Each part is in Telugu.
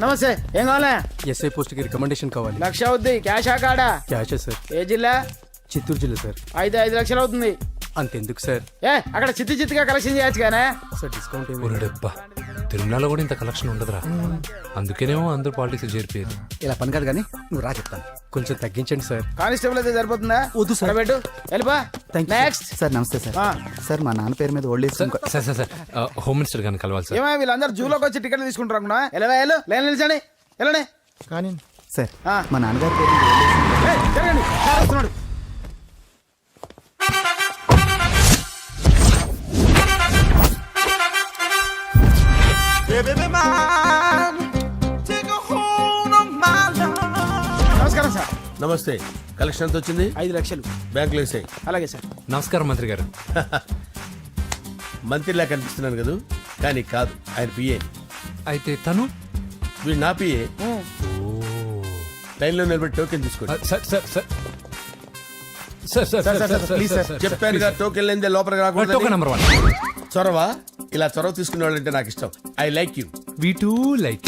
నమస్తే. ఏం కావాలా? ఎస్ఐ పోస్ట్ కి రికమెండేషన్ కావాలి. 1,00,000 అవుద్ది. క్యాషా కాడా? క్యాషే సార్. ఏ జిల్లా? చిత్తూరు జిల్లా సార్. అయితే 5 లక్షలు అవుతుంది. అంతెందుకు సార్? అక్కడ చిత్తుగా కలెక్షన్ చేయొచ్చు కానీ సార్ డిస్కౌంట్ ఏమి? ఒరేడబ్బా, తిరుమలలో కూడా ఇంత కలెక్షన్ ఉండదురా. అందుకేనేమో అందరూ పాలిటిక్స్ చేరిపోయేది. ఇలా పని కాదు కానీ నువ్వు రా చెప్తాను. కొంచెం తగ్గించండి సార్. కానిస్టేబుల్ అయితే సరిపోతుందా? వద్దు సార్. పెట్టు వెళ్ళిపా. నెక్స్ట్. సార్ నమస్తే సార్. సార్ మా నాన్న పేరు మీద old age sir sir sir home minister గారిని కలవాలి సార్. ఏమో వీళ్ళందరూ జూలోకి వచ్చి టికెట్లు తీసుకుంటారు అనుకున్నా. లైన్ నిలిచండి. వెళ్ళండి. కానీ సార్ మా నాన్నగారి పేరు మీద ఓల్డ్ ఏజ్ జరగండి. సార్ వస్తున్నాడు. నమస్కారం సార్. నమస్తే. కలెక్షన్ ఎంత వచ్చింది? 5 లక్షలు. బ్యాంకులో వేసాయి. అలాగే సార్. నమస్కారం మంత్రి గారు. మంత్రిలా కనిపిస్తున్నాను కదా, కానీ కాదు, ఆయన పిఏ. అయితే తను వీడు నా పిఏ. లైన్లో నిలబడి టోకెన్ తీసుకోండి. Sir sir sir sir sir please sir. చెప్పానుగా, టోకెన్ లేనిదే లోపలికి రాకూడదు. Token number 1. చొరవ. ఇలా చొరవ తీసుకునే వాళ్ళంటే నాకు ఇష్టం. I like you. We two like.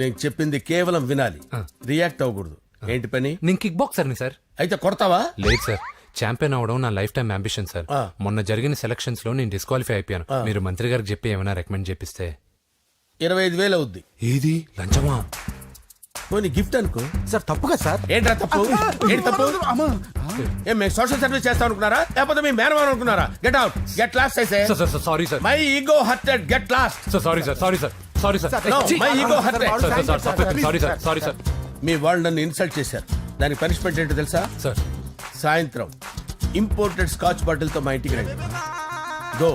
నేను చెప్పింది కేవలం వినాలి, రియాక్ట్ అవ్వకూడదు. ఏంటి పని? నేను కిక్ బాక్సర్ని సార్. అయితే కొడతావా? లేదు సార్, ఛాంపియన్ అవడం నా లైఫ్ టైం అంబిషన్ సార్. ఆ. మొన్న జరిగిన సెలక్షన్స్ లో నేను డిస్క్వాలిఫై అయిపోయాను. మీరు మంత్రి గారికి చెప్పి ఏమైనా రికమెండ్ చేపిస్తే. 25,000 అవుద్ది. ఏది లంచమా? పోనీ గిఫ్ట్ అనుకో. సార్ తప్పుగా సార్. ఏంట్రా తప్పు? ఏంటి తప్పు? ఏం మేము సోషల్ సర్వీస్ చేస్తాం అనుకున్నారా, లేకపోతే మీ మేనమాన్ అనుకున్నారా? గెట్ అవుట్, గెట్ లాస్ట్ అయితే. Sir sir sorry sir. My ego hurted, get lost. Sir sorry sir. Sorry sir. Sorry sir. No, my ego hurt. Sorry sir. Sorry sir. మీ వాళ్ళు నన్ను ఇన్సల్ట్ చేశారు. దానికి పనిష్మెంట్ ఏంటో తెలుసా? సార్ సాయంత్రం ఇంపోర్టెడ్ స్కాచ్ బాటిల్ తో మా ఇంటికి రండి. Go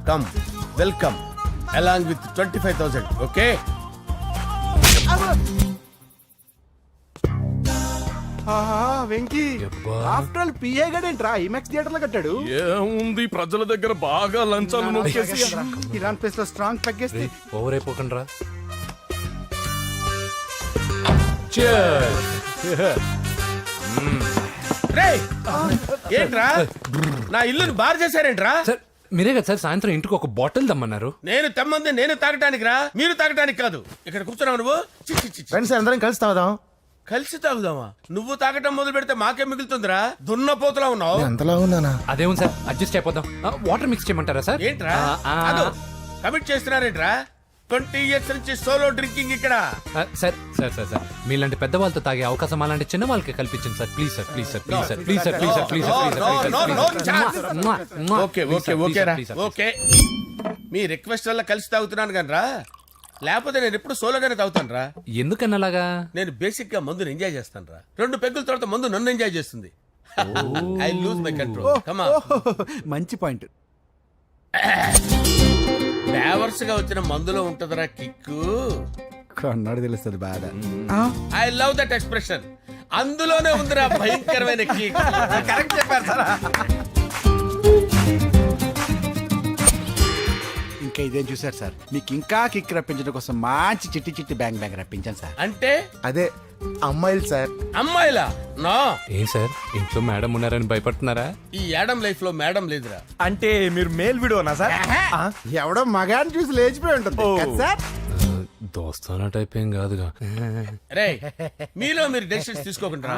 come welcome along with 25,000. Okay? Venky after all PA గడేంట్రా ఇమెక్స్ థియేటర్ లో కట్టాడు. ఏముంది, ప్రజల దగ్గర బాగా లంచాలు నొక్కేసి ఇరాన్ ప్లేస్ లో స్ట్రాంగ్ తగ్గేస్తే ఓవర్ అయిపోకండి రా. రేయ్, ఏంట్రా నా ఇల్లుని బార్ చేశారేంట్రా? సార్ మీరే కదా సార్ సాయంత్రం ఇంటికి ఒక బాటిల్ దమ్మన్నారు. నేను తెమ్మంది నేను తాగటానికి రా, మీరు తాగటానికి కాదు. ఇక్కడ కూర్చున్నావు నువ్వు. చి, చి, చి, చి. ఫ్రెండ్స్ అందరం కలిసి తాగుదాం. కలిసి తాగుదామా? నువ్వు తాగటం మొదలు పెడితే మాకే మిగులుతుందిరా. దున్నపోతులా ఉన్నావు. ఎంతలా ఉన్నానా? అదేమో సార్ అడ్జస్ట్ అయిపోదాం. వాటర్ మిక్స్ చేయమంటారా సార్? ఏంట్రా కమిట్ చేస్తున్నారేంట్రా? 20 years నుంచి సోలో డ్రింకింగ్ ఇక్కడ. సార్ సార్ సార్ సార్ మీలాంటి పెద్ద వాళ్ళతో తాగే అవకాశం అలాంటి చిన్న వాళ్ళకి కల్పించండి sir. Please sir. Please sir. Please sir. Please sir. Please sir. Please sir. Okay okay okay రా. ఓకే, మీ రిక్వెస్ట్ వల్ల కలిసి తాగుతున్నాను కానీ రా, లేకపోతే నేను ఎప్పుడు సోలోగానే తాగుతాను రా. ఎందుకన్నా అలాగా? నేను బేసిక్ గా మందుని ఎంజాయ్ చేస్తాను రా. 2 పెగ్గుల తర్వాత మందు నన్ను ఎంజాయ్ చేస్తుంది. I lose my control. Come on. మంచి పాయింట్. ఫ్లేవర్స్ గా వచ్చిన మందులో ఉంటదరా కిక్కు. కన్నాడు తెలుస్తుంది బాధ. I love that expression. అందులోనే ఉందిరా భయంకరమైన కిక్. కరెక్ట్ చెప్పారు సార్. ఇంకా ఇదేం చూసారు సార్, మీకు ఇంకా కిక్ రప్పించడం కోసం మంచి చిట్టి చిట్టి బ్యాంగ్ బ్యాంగ్ రప్పించాను సార్. అంటే అదే అమ్మాయిలు సార్. అమ్మాయిలా? నో. ఏం సార్ ఇంట్లో మేడం ఉన్నారని భయపడుతున్నారా? ఈ యాడమ్ లైఫ్ లో మేడం లేదురా. అంటే మీరు మేల్ వీడియోనా సార్? ఎవడో మగాన్ని చూసి లేచిపోయి ఉంటుంది కదా సార్. దోస్తానా టైప్ ఏం కాదుగా. రే, మీలో మీరు డెసిషన్స్ తీసుకోకుండా.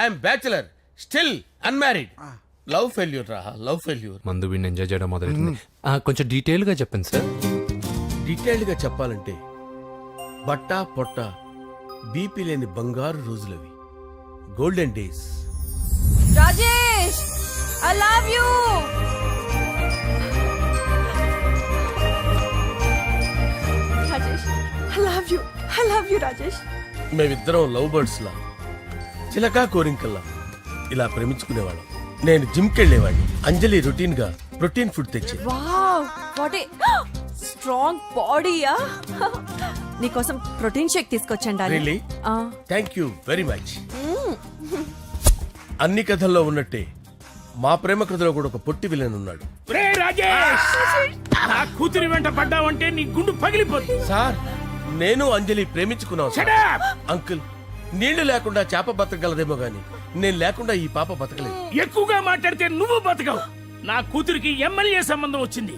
I'm bachelor, still unmarried. Love failure రా, లవ్ ఫెయిల్యూర్. మందు వీడిని ఎంజాయ్ చేయడం మొదలైంది. కొంచెం డీటెయిల్ గా చెప్పండి సార్. డీటెయిల్డ్ గా చెప్పాలంటే బట్టా పొట్ట బీపీ లేని బంగారు రోజులవి, golden days. Rajesh, I love you. Rajesh, I love you. I love you, Rajesh. మేమిద్దరం లవ్ బర్డ్స్ లా, చిలకా కోరింకల్లా ఇలా ప్రేమించుకునేవాళ్ళం. నేను జిమ్ కెళ్ళేవాడిని. అంజలి రొటీన్ గా ప్రోటీన్ ఫుడ్ తెచ్చి. వావ్, వాట్ ఏ స్ట్రాంగ్ బాడీయా. నీకోసం ప్రోటీన్ షేక్ తీసుకొచ్చండి. Really? Thank you very much. అన్ని కథల్లో ఉన్నట్టే మా ప్రేమ కథలో కూడా ఒక పొట్టి విలన్ ఉన్నాడు. నా కూతురి వెంట పడ్డావంటే నీ గుండు పగిలిపోతుంది. సార్, నేను అంజలి ప్రేమించుకున్నాను సార్. అంకుల్, నీళ్లు లేకుండా చేప బతకగలదేమో గాని నేను లేకుండా ఈ పాప బతకలేదు. ఎక్కువగా మాట్లాడితే నువ్వు బతకవు. నా కూతురికి ఎమ్మెల్యే సంబంధం వచ్చింది.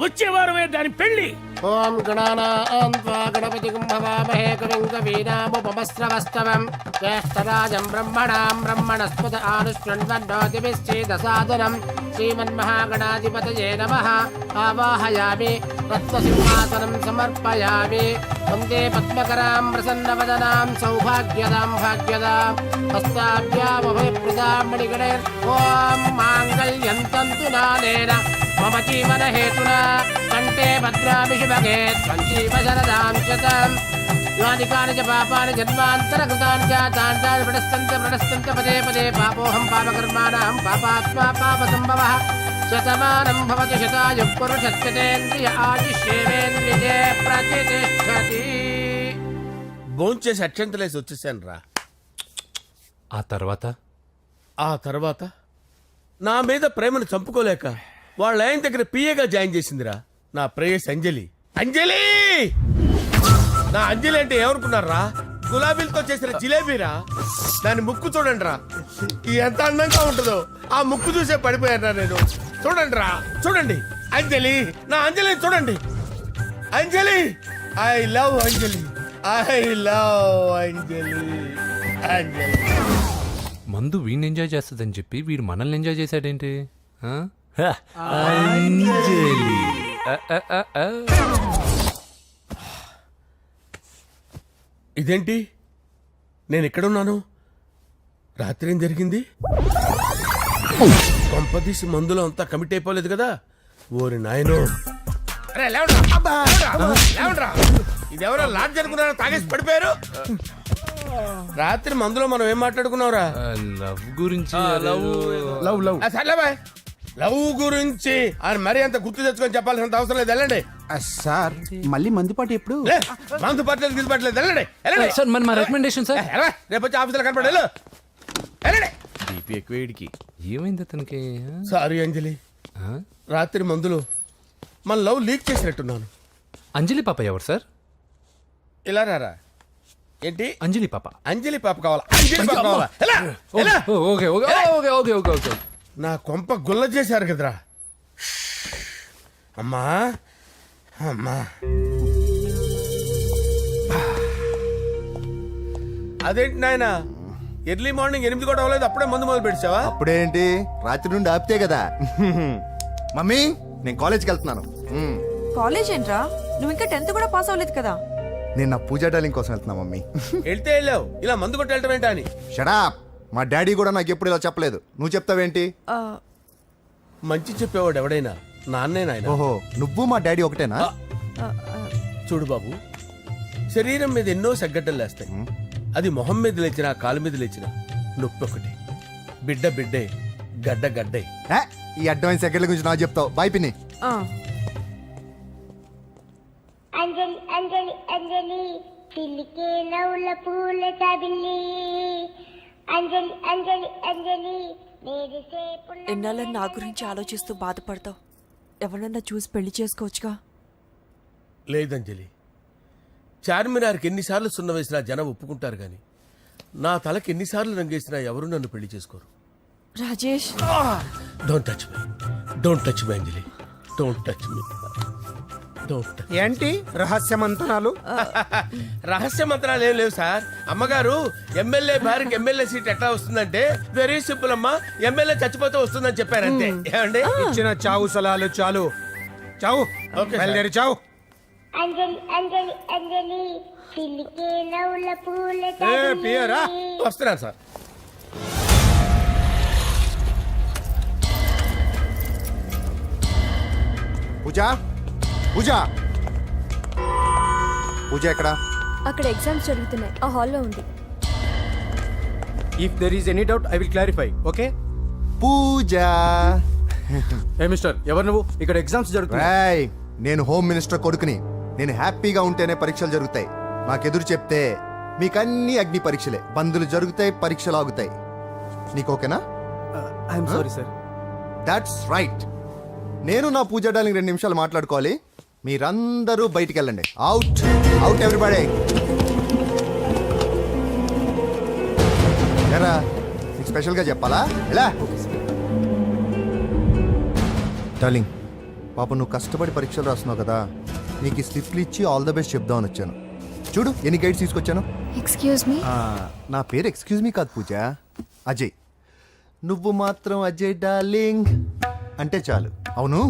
వచ్చే వారమే దాని పెళ్లి. ఓం గణానాం త్వా గణపతిం భవామహే కవిం కవీనాముపమస్రవస్తవం జ్యేష్ఠరాజం బ్రహ్మణాం బ్రహ్మణస్పద ఆనుష్ణ్వన్నోతిభిశ్చేదసాదనం శ్రీమన్మహాగణాధిపతయే నమః ఆవాహయామి రత్నసింహాసనం సమర్పయామి వందే పద్మకరాం ప్రసన్నవదనాం సౌభాగ్యదాం భాగ్యదాం హస్తాభ్యామభయప్రదాం మణిగణైర్ ఓం మాంగళ్యం తంతు నానేన మమ జీవన హేతునా కంటే భద్రామి శుభగే త్వం జీవ శరదాం శతం యాని కాని చ పాపాని జన్మాంతరకృతాని జాతాని ప్రణశ్యంత పదే పదే పాపోహం పాపకర్మాణం పాపాత్మా పాపసంభవః శతమానం భవతి శతాయుః పురుషస్యతేంద్రియ ఆయుష్యేవేంద్రియే ప్రతిష్టతి. భోంచేసి అక్షంతలేసి వచ్చేసాను రా. ఆ తర్వాత నా మీద ప్రేమను చంపుకోలేక వాళ్ళ ఆయన దగ్గర పిఏగా జాయిన్ చేసిందిరా నా ప్రేయస్ అంజలి. అంజలి నా అంజలి అంటే ఏమనుకున్నారా? గులాబీలతో చేసిన జిలేబీరా. దాని ముక్కు చూడండి రా, ఎంత అందంగా ఉంటుందో. ఆ ముక్కు చూసే పడిపోయారా నేను. చూడండి రా, చూడండి అంజలి, నా అంజలి చూడండి. Anjali, I love Anjali, I love Anjali. Anjali మందు వీడిని ఎంజాయ్ చేస్తుందని చెప్పి వీడు మనల్ని ఎంజాయ్ చేశాడేంటి? ఆ? ఇదేంటి, నేను ఎక్కడున్నాను? రాత్రి ఏం జరిగింది? కొంపదీసి మందులో అంతా కమిట్ అయిపోలేదు కదా? ఓరి నాయనో. అరే లేవండ్రా, లేవండ్రా. ఇదెవరో లాడ్జ్ అనుకున్నారో తాగేసి పడిపోయారు. రాత్రి మందులో మనం ఏం మాట్లాడుకున్నావురా? లవ్ గురించి లవ్ లవ్ సర్లే బాయ్, లవ్ గురించి అని మరీ అంత గుర్తు తెచ్చుకొని చెప్పాల్సినంత అవసరం లేదు. వెళ్ళండి. సార్ మళ్ళీ మందుపాటి ఎప్పుడు? లే, మందు పట్టలేదు గిల్లు పట్టలేదు. వెళ్ళండి, వెళ్ళండి. సార్ మన రికమెండేషన్ సార్. రేపు వచ్చి ఆఫీసులో కనపడి వెళ్ళండి. బీపీ ఎక్కువ వీడికి. ఏమైంది అతనికి? సారీ అంజలి, రాత్రి మందులో మన లవ్ లీక్ చేసినట్టున్నాను. అంజలి పాప ఎవరు సార్? ఇలా రారా. ఏంటి అంజలి పాప? అంజలి పాప కావాలా? అంజలి పాప కావాలా? ఎలా? ఎలా? Okay okay okay okay okay okay. నా కొంప గుల్ల చేశారు కదరా. అమ్మా అమ్మా, అదేంటి నాయన, ఎర్లీ మార్నింగ్ 8 కూడా అవ్వలేదు, అప్పుడే మందు మొదలు పెడిచావా? అప్పుడేంటి, రాత్రి నుండి ఆపితే కదా. మమ్మీ, నేను కాలేజ్కి వెళ్తున్నాను. కాలేజ్ ఏంట్రా, నువ్వు ఇంకా 10th కూడా పాస్ అవ్వలేదు కదా. నేను నా పూజా డాలింగ్ కోసం వెళ్తున్నా మమ్మీ. వెళ్తే వెళ్ళావు, ఇలా మందు కొట్టి వెళ్ళటం ఏంటా అని. షడా, మా డాడీ కూడా నాకు ఎప్పుడు ఇలా చెప్పలేదు. నువ్వు చెప్తావేంటి? మంచి చెప్పేవాడు ఎవడైనా నాన్నే నాయన. ఓహో, నువ్వు మా డాడీ ఒకటేనా? చూడు బాబు, శరీరం మీద ఎన్నో సగ్గడ్డలు లేస్తాయి. అది మొహం మీద లేచినా కాలు మీద లేచినా నొప్పి ఒకటి. బిడ్డ బిడ్డే, గడ్డ గడ్డే. ఈ అడ్వాన్స్ సెకండ్ల గురించి నాకు చెప్తావు. బాయ్ పిన్ని. అంజలి అంజలి అంజలి పిల్లికే నవ్వుల పూల తబిల్లి అంజలి అంజలి అంజలి ఎన్నాళ్ళని నా గురించి ఆలోచిస్తూ బాధపడతావు. ఎవరన్నా చూసి పెళ్లి చేసుకోవచ్చుగా. లేదంజలి, చార్మినార్కి ఎన్నిసార్లు సున్న వేసినా జనం ఒప్పుకుంటారు గాని నా తలకి ఎన్నిసార్లు రంగేసినా ఎవరు నన్ను పెళ్లి చేసుకోరు. Rajesh, don't touch me, don't touch me Anjali, don't touch me, don't touch. ఏంటి రహస్య మంతనాలు? రహస్య మంత్రాలు ఏం లేవు సార్. అమ్మగారు ఎమ్మెల్యే భార్యకి ఎమ్మెల్యే సీట్ ఎట్లా వస్తుందంటే వెరీ సింపుల్ అమ్మా, ఎమ్మెల్యే చచ్చిపోతే వస్తుందని చెప్పారంతే. ఏమండి? ఇచ్చిన చావు సలాలు చాలు. చావు, బయలుదేరి చావు. అంజలి అంజలి అంజలి పిల్లికే నవ్వుల పూల పియరా వస్తున్నాను సార్. పూజ, పూజ, పూజ ఎక్కడ? అక్కడ ఎగ్జామ్స్ జరుగుతున్నాయి, ఆ హాల్లో ఉంది. If there is any doubt I will clarify. Okay? Pooja. Hey mister, ఎవరు నువ్వు? ఇక్కడ ఎగ్జామ్స్ జరుగుతున్నాయి. నేను హోమ్ మినిస్టర్ కొడుకుని. నేను హ్యాపీగా ఉంటేనే పరీక్షలు జరుగుతాయి. నాకెదురు చెప్తే మీకన్నీ అగ్ని పరీక్షలే. బందులు జరుగుతాయి, పరీక్షలు ఆగుతాయి. నీకు ఓకేనా? I'm sorry sir. That's right. నేను నా పూజ డార్లింగ్ 2 నిమిషాలు మాట్లాడుకోవాలి. మీరందరూ బయటికి వెళ్ళండి. Out, out everybody. ఎరా, నీకు స్పెషల్గా చెప్పాలా? ఎలా డార్లింగ్, పాప నువ్వు కష్టపడి పరీక్షలు రాస్తున్నావు కదా, నీకు ఈ స్లిప్లు ఇచ్చి ఆల్ ద బెస్ట్ చెప్దామని వచ్చాను. చూడు ఎన్ని గైడ్స్ తీసుకొచ్చాను. Excuse me. నా పేరు ఎక్స్క్యూజ్ మీ కాదు పూజ, అజయ్. నువ్వు మాత్రం అజయ్ డార్లింగ్ అంటే చాలు. అవును,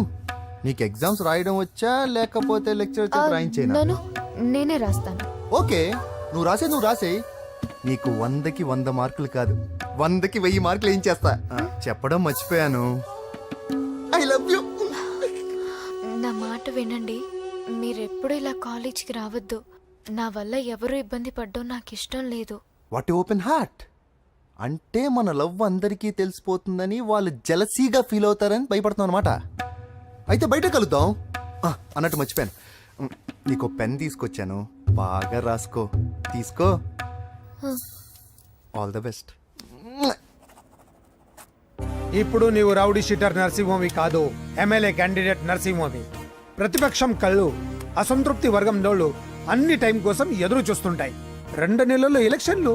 నీకు ఎగ్జామ్స్ రాయడం వచ్చా లేకపోతే లెక్చర్ రాయించేనా? నన్ను నేనే రాస్తాను. ఓకే, నువ్వు రాసేయి. నీకు 100కి 100 మార్కులు కాదు, 100కి 1000 మార్కులు ఏం చేస్తా. చెప్పడం మర్చిపోయాను, ఐ లవ్ యూ. నా మాట వినండి. మీరెప్పుడు ఇలా కాలేజ్కి రావద్దు. నా వల్ల ఎవరు ఇబ్బంది పడ్డం నాకు ఇష్టం లేదు. వాట్ ఓపెన్ హార్ట్ అంటే మన లవ్ అందరికీ తెలిసిపోతుందని వాళ్ళు జలసీగా ఫీల్ అవుతారని భయపడుతున్నాం అనమాట. అయితే బయట కలుద్దాం. అన్నట్టు మర్చిపోయాను, నీకు పెన్ తీసుకొచ్చాను, బాగా రాసుకో. తీసుకో. All the best. ఇప్పుడు నీవు రౌడీ షీటర్ నరసింహవి కాదు, ఎమ్మెల్యే క్యాండిడేట్ నరసింహవి. ప్రతిపక్షం కళ్ళు, అసంతృప్తి వర్గం నోళ్ళు అన్ని టైం కోసం ఎదురు చూస్తుంటాయి. 2 నెలల్లో ఎలక్షన్లు.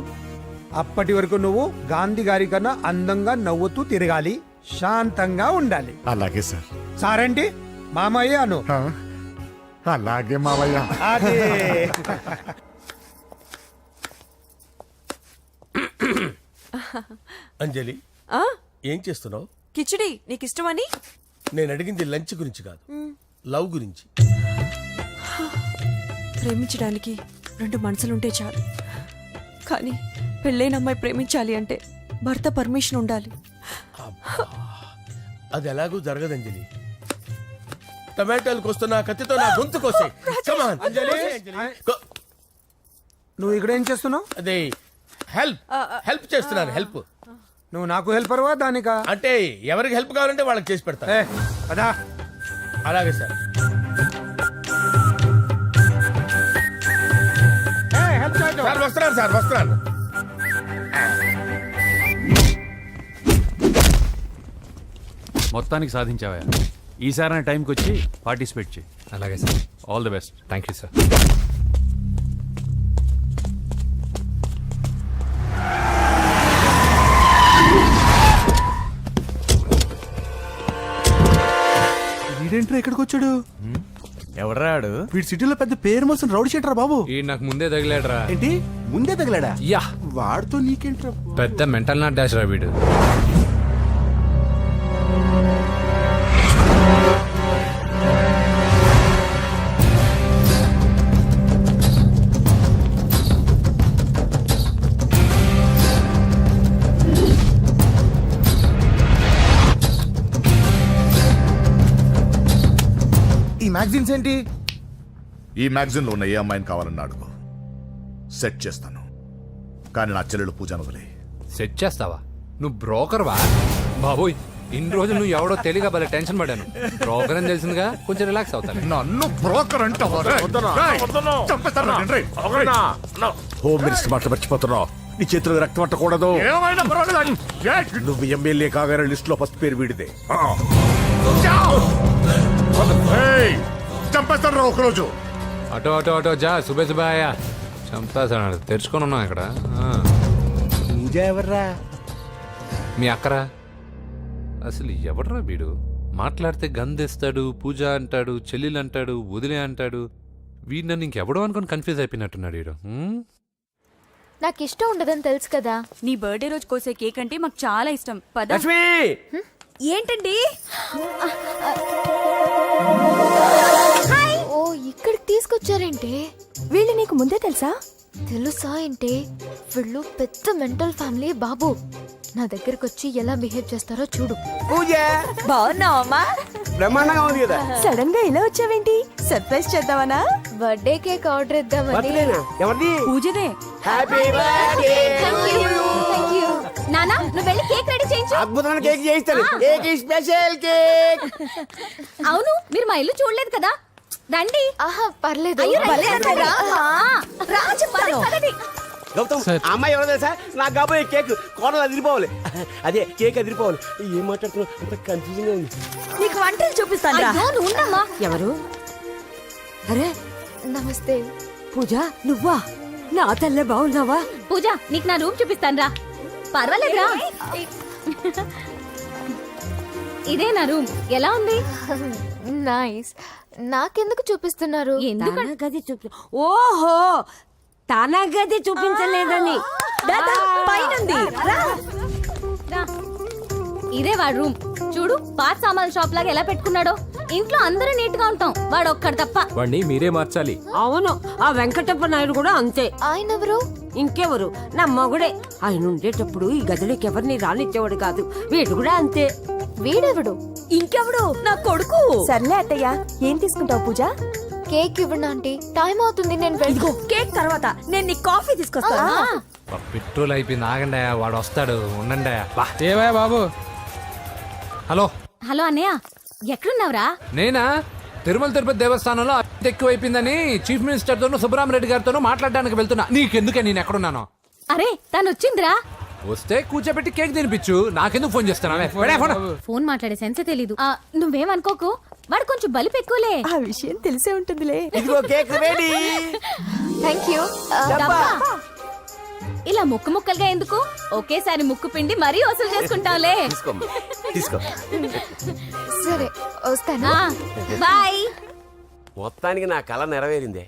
అప్పటి వరకు నువ్వు గాంధీ గారి కన్నా అందంగా నవ్వుతూ తిరగాలి, శాంతంగా ఉండాలి. అలాగే సార్. సారేంటి మామయ్య అను. అలాగే మావయ్య. అదే. అంజలి, ఏం చేస్తున్నావు? కిచిడి నీకు ఇష్టమని. నేను అడిగింది లంచ్ గురించి కాదు, లవ్ గురించి. ప్రేమించడానికి 2 మనసులుంటే చాలు, కానీ పెళ్ళైన అమ్మాయి ప్రేమించాలి అంటే భర్త పర్మిషన్ ఉండాలి. అది ఎలాగూ జరగదు అంజలి. టమాటాలు కోస్తున్నా కత్తితో నా గొంతు కోసే. అంజలి, నువ్వు ఇక్కడ ఏం చేస్తున్నావు? అదే హెల్ప్ చేస్తున్నాను. హెల్ప్ నువ్వు నాకు హెల్పర్వా దానికా? అంటే ఎవరికి హెల్ప్ కావాలంటే వాళ్ళకి చేసి పెడతా. అదా. అలాగే సార్. సార్ వస్తున్నాను. మొత్తానికి సాధించావా? ఈసారి టైంకి వచ్చి పార్టిసిపేట్ చేయి. అలాగే sir. All the best. Thank you sir. వీడేంట్రా ఇక్కడికి వచ్చాడు? ఎవడ్రాడు? వీడి సిటీలో పెద్ద పేరు మోసిన రౌడీ షీటర్ బాబు. ఈ నాకు ముందే తగిలాడరా. ఏంటి ముందే తగిలాడా? యా, వాడితో నీకేంట్రా? పెద్ద మెంటల్ నాట్ డాష్ రా వీడు. ఈ మ్యాగజైన్స్ ఏంటి? ఈ మ్యాగజైన్ లో ఉన్న ఏ అమ్మాయిని కావాలని అడుగు, సెట్ చేస్తాను. కానీ నా చెల్లెలు పూజను వదిలే. సెట్ చేస్తావా? నువ్వు బ్రోకర్ వా? బాబోయ్, ఇన్ని రోజులు నువ్వు ఎవడో తెలియక భలే టెన్షన్ పడ్డాను. బ్రోకర్ అని తెలిసిందిగా కొంచెం రిలాక్స్ అవుతాను. నన్ను బ్రోకర్ అంటావా? హోమ్ మినిస్టర్ మాట మర్చిపోతున్నావు. నీ చేతులకు రక్తం పట్టకూడదు. నువ్వు ఎమ్మెల్యే కాగానే లిస్ట్ లో ఫస్ట్ పేరు వీడిదే. చంపేస్తాను రా ఒకరోజు. అటో జా సుబే సుబాయా చంపేస్తాడు. తెరుచుకొని ఉన్నాం ఇక్కడ. పూజ ఎవర్రా? మీ అక్కరా? అసలు ఎవడరా వీడు? మాట్లాడితే గంధేస్తాడు, పూజ అంటాడు, చెల్లెలు అంటాడు, వదిలే అంటాడు. వీడు నన్ను ఇంకెవడో అనుకుని కన్ఫ్యూజ్ అయిపోయినట్టున్నాడు వీడు. నాకు ఇష్టం ఉండదని తెలుసు కదా. నీ బర్త్డే రోజు కోసే కేక్ అంటే మాకు చాలా ఇష్టం. పద. ఏంటండి? ఓ, ఇక్కడికి తీసుకొచ్చారేంటే? వీళ్ళు నీకు ముందే తెలుసా? తెలుసా ఏంటే? వీళ్ళు పెద్ద మెంటల్ ఫ్యామిలీ బాబు. నా దగ్గరకు వచ్చి ఎలా బిహేవ్ చేస్తారో చూడు. పూజ బాగున్నావమ్మా? బ్రహ్మాండంగా ఉంది కదా. సడన్ గా ఇలా వచ్చావేంటి? సర్ప్రైజ్ చేద్దామనా? బర్త్డే కేక్ ఆర్డర్ ఇద్దామని. ఎవరిది? పూజదే. Happy birthday. థాంక్యూ. నానా, నువ్వు వెళ్ళి కేక్ రెడీ చేయించు. అద్భుతమైన కేక్ చేయిస్తాను. Cake special cake. అవును, మీరు మా ఇల్లు చూడలేదు కదా. రండి. ఆహా, పర్లేదు. గౌతమ్, ఆ అమ్మాయి ఎవరో తెలుసా? నాకు కాబోయే కేక్ కోడలు అదిరిపోవాలి. అదే కేక్ అదిరిపోవాలి. ఏం మాట్లాడుతున్నావు? అంత కన్ఫ్యూజింగ్ ఉంది. నీకు వంటలు చూపిస్తాను. ఎవరు? అరే నమస్తే. పూజ, నువ్వా? నా తల్లే బాగున్నావా? పూజ, నీకు నా రూమ్ చూపిస్తాను రా. పర్వాలేదురా. ఇదే నా రూమ్. ఎలా ఉంది? నైస్. నాకెందుకు చూపిస్తున్నారు తన గది చూపి ఓహో తన గది చూపించలేదని పైనుంది. ఇదే వాడు రూమ్ చూడు పాత సామాన్ షాప్ లాగా ఎలా పెట్టుకున్నాడో ఇంట్లో అందరూ నీట్ గా ఉంటాం వాడు ఒక్కడు తప్ప వాడిని మీరే మార్చాలి. అవును ఆ వెంకటప్ప నాయుడు కూడా అంతే ఆయన ఎవరు ఇంకెవరు నా మగుడే ఆయన ఉండేటప్పుడు ఈ గదిలోకి ఎవరిని రానిచ్చేవాడు కాదు వీడు కూడా అంతే వీడెవడు ఇంకెవడు నా కొడుకు. సర్లే అత్తయ్య ఏం తీసుకుంటావు పూజ కేక్ ఇవ్వండి ఆంటీ టైం అవుతుంది నేను ఇదిగో కేక్ తర్వాత నేను నీ కాఫీ తీసుకొస్తాను. పెట్రోల్ అయిపోయింది, ఆగండి, వాడు వస్తాడు, ఉండండి. బా. ఏవా బాబు? హలో హలో అన్నయ్య ఎక్కడున్నావురా నేనా తిరుమల తిరుపతి దేవస్థానంలో అత్యంత ఎక్కువైపోయిందని చీఫ్ మినిస్టర్ తోనూ సుబ్బరామరెడ్డి గారితోనూ మాట్లాడడానికి వెళ్తున్నా. నీకెందుకే నేను ఎక్కడున్నాను? అరే తను వచ్చిందిరా వస్తే కూర్చోబెట్టి కేక్ తినిపించు, నాకెందుకు ఫోన్ చేస్తున్నావే? ఫోన్ మాట్లాడే సెన్స్ తెలీదు నువ్వేమనుకోకు వాడు కొంచెం బలిపు ఎక్కువలే ఆ విషయం తెలిసే ఉంటుందిలే. ఇదిగో కేక్ రెడీ. థ్యాంక్ యూ డబ్బా. ఇలా ముక్కు ముక్కలుగా ఎందుకు ఒకేసారి ముక్కు పిండి మరీ వసూలు చేసుకుంటావులే తీసుకో. సరే వస్తాను బాయ్ మొత్తానికి నా కళ నెరవేరిందే.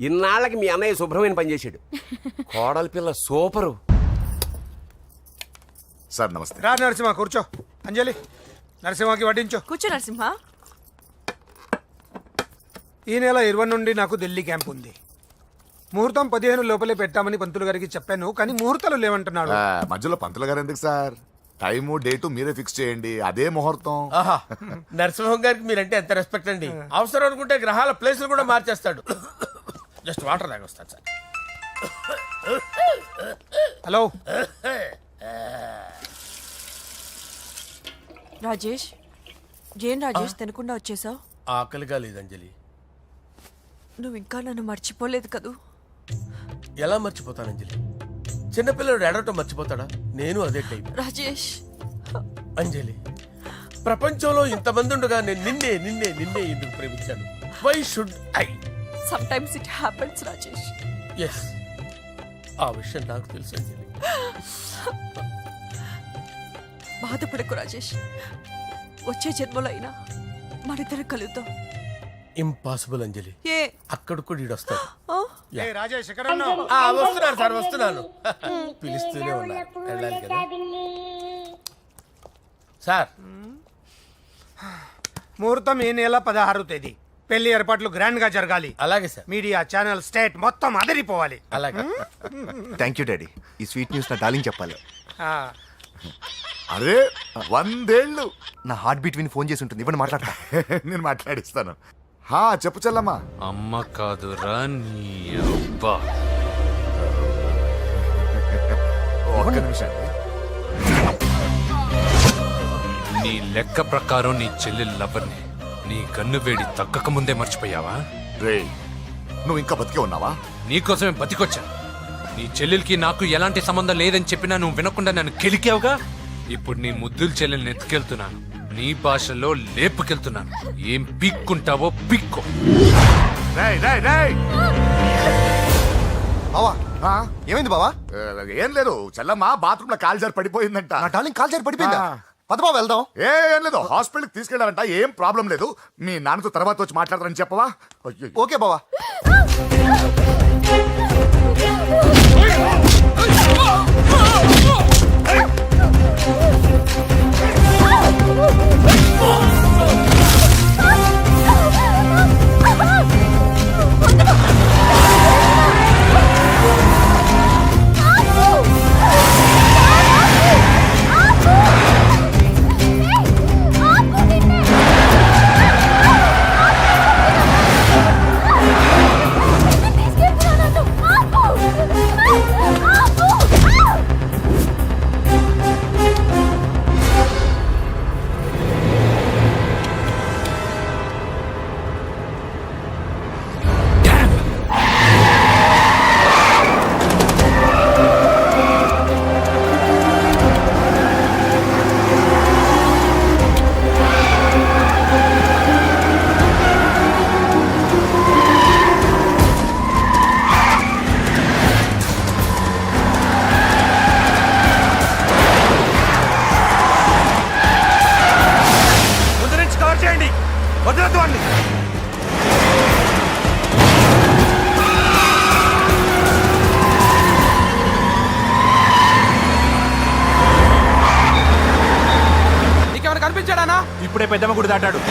ఇన్నాళ్ళకి మీ అన్నయ్య శుభ్రమైన పనిచేశాడు. కోడలి పిల్ల సూపరు. సార్ నమస్తే. రా నరసింహ కూర్చో. అంజలి నరసింహకి వడ్డించు. కూర్చో నరసింహ. ఈ నెల 20 నుండి నాకు ఢిల్లీ క్యాంప్ ఉంది. ముహూర్తం 15 లోపలే పెట్టామని పంతులు గారికి చెప్పాను, కానీ ముహూర్తాలు లేవంటున్నాడు. మధ్యలో పంతులు గారు ఎందుకు సార్? టైము డేటు మీరే ఫిక్స్ చేయండి, అదే ముహూర్తం. ఆహా నరసింహం గారికి మీరంటే ఎంత రెస్పెక్ట్ అండి. అవసరం అనుకుంటే గ్రహాల ప్లేసులు కూడా మార్చేస్తాడు. జస్ట్ వాటర్ తాగొస్తాను సార్. హలో రాజేష్, ఏం రాజేష్ తినకుండా వచ్చేసావు? ఆకలిగా లేదు అంజలి. నువ్వు ఇంకా నన్ను మర్చిపోలేదు కదూ? ఎలా మర్చిపోతాను అంజలి? చిన్నపిల్లడు ఏడవటం మర్చిపోతాడా? నేను అదే టైప్. రాజేష్ అంజలి ప్రపంచంలో ఇంతమంది ఉండగా నేను నిన్నే నిన్నే నిన్నే ఎందుకు ప్రేమించాను? Why should I? Sometimes it happens Rajesh. Yes ఆ విషయం నాకు తెలుసు అంజలి. బాధపడకు రాజేష్, వచ్చే జన్మలో అయినా మనిద్దరం కలుద్దాం. ఇంపాసిబుల్ అంజలి. ఏ అక్కడ కూడా ఈడు వస్తాడు. ఆ? ఏ రాజేష్ ఎక్కడ ఉన్నావు? వస్తున్నాను సార్ వస్తున్నాను. పిలుస్తూనే ఉన్నారు, వెళ్ళాలి కదా సార్. ముహూర్తం ఈ నెల 16వ తేదీ. పెళ్లి ఏర్పాట్లు గ్రాండ్ గా జరగాలి. అలాగే సార్. మీడియా ఛానల్ స్టేట్ మొత్తం అదిరిపోవాలి. అలాగే. Thank you daddy. ఈ స్వీట్ న్యూస్ నా డార్లింగ్ చెప్పాలి. ఆ, అరే 100 ఏళ్ళు. నా హార్ట్ బీట్ విని ఫోన్ చేసి ఉంటుంది, ఇవ్వండి మాట్లాడతా. నేను మాట్లాడిస్తాను. హా చెప్పు చెల్లమ్మా. అమ్మ కాదురా నీ అబ్బా. ఒక్క నిమిషం. నీ లెక్క ప్రకారం నీ చెల్లెలు లవర్ని నీ కన్ను వేడి తగ్గక ముందే మర్చిపోయావా? రే నువ్వు ఇంకా బతికే ఉన్నావా? నీకోసమే బతికొచ్చా. నీ చెల్లెలకి నాకు ఎలాంటి సంబంధం లేదని చెప్పినా నువ్వు వినకుండా నన్ను కెలికావుగా. ఇప్పుడు నీ ముద్దుల చెల్లెల్ని ఎత్తుకెళ్తున్నాను, నీ భాషలో లేపుకెళ్తున్నాను. ఏం పీక్కుంటావో పీక్కో. రేయ్ రేయ్ రేయ్. బావా ఆ? ఏమైంది బావా? ఏం లేదు, చెల్లమ్మ బాత్రూమ్ లో కాలు జారి పడిపోయిందంట. నా డార్లింగ్ కాల్ జారి పడిపోయిందా? ఆ. పద బావ వెళ్దాం. ఏం లేదు, హాస్పిటల్కి తీసుకెళ్ళారంట. ఏం ప్రాబ్లం లేదు. మీ నాన్నతో తర్వాత వచ్చి మాట్లాడతారని చెప్పవా? అయ్యో. ఓకే బావా. పెద్దమ్మ గుడి దాటాడు.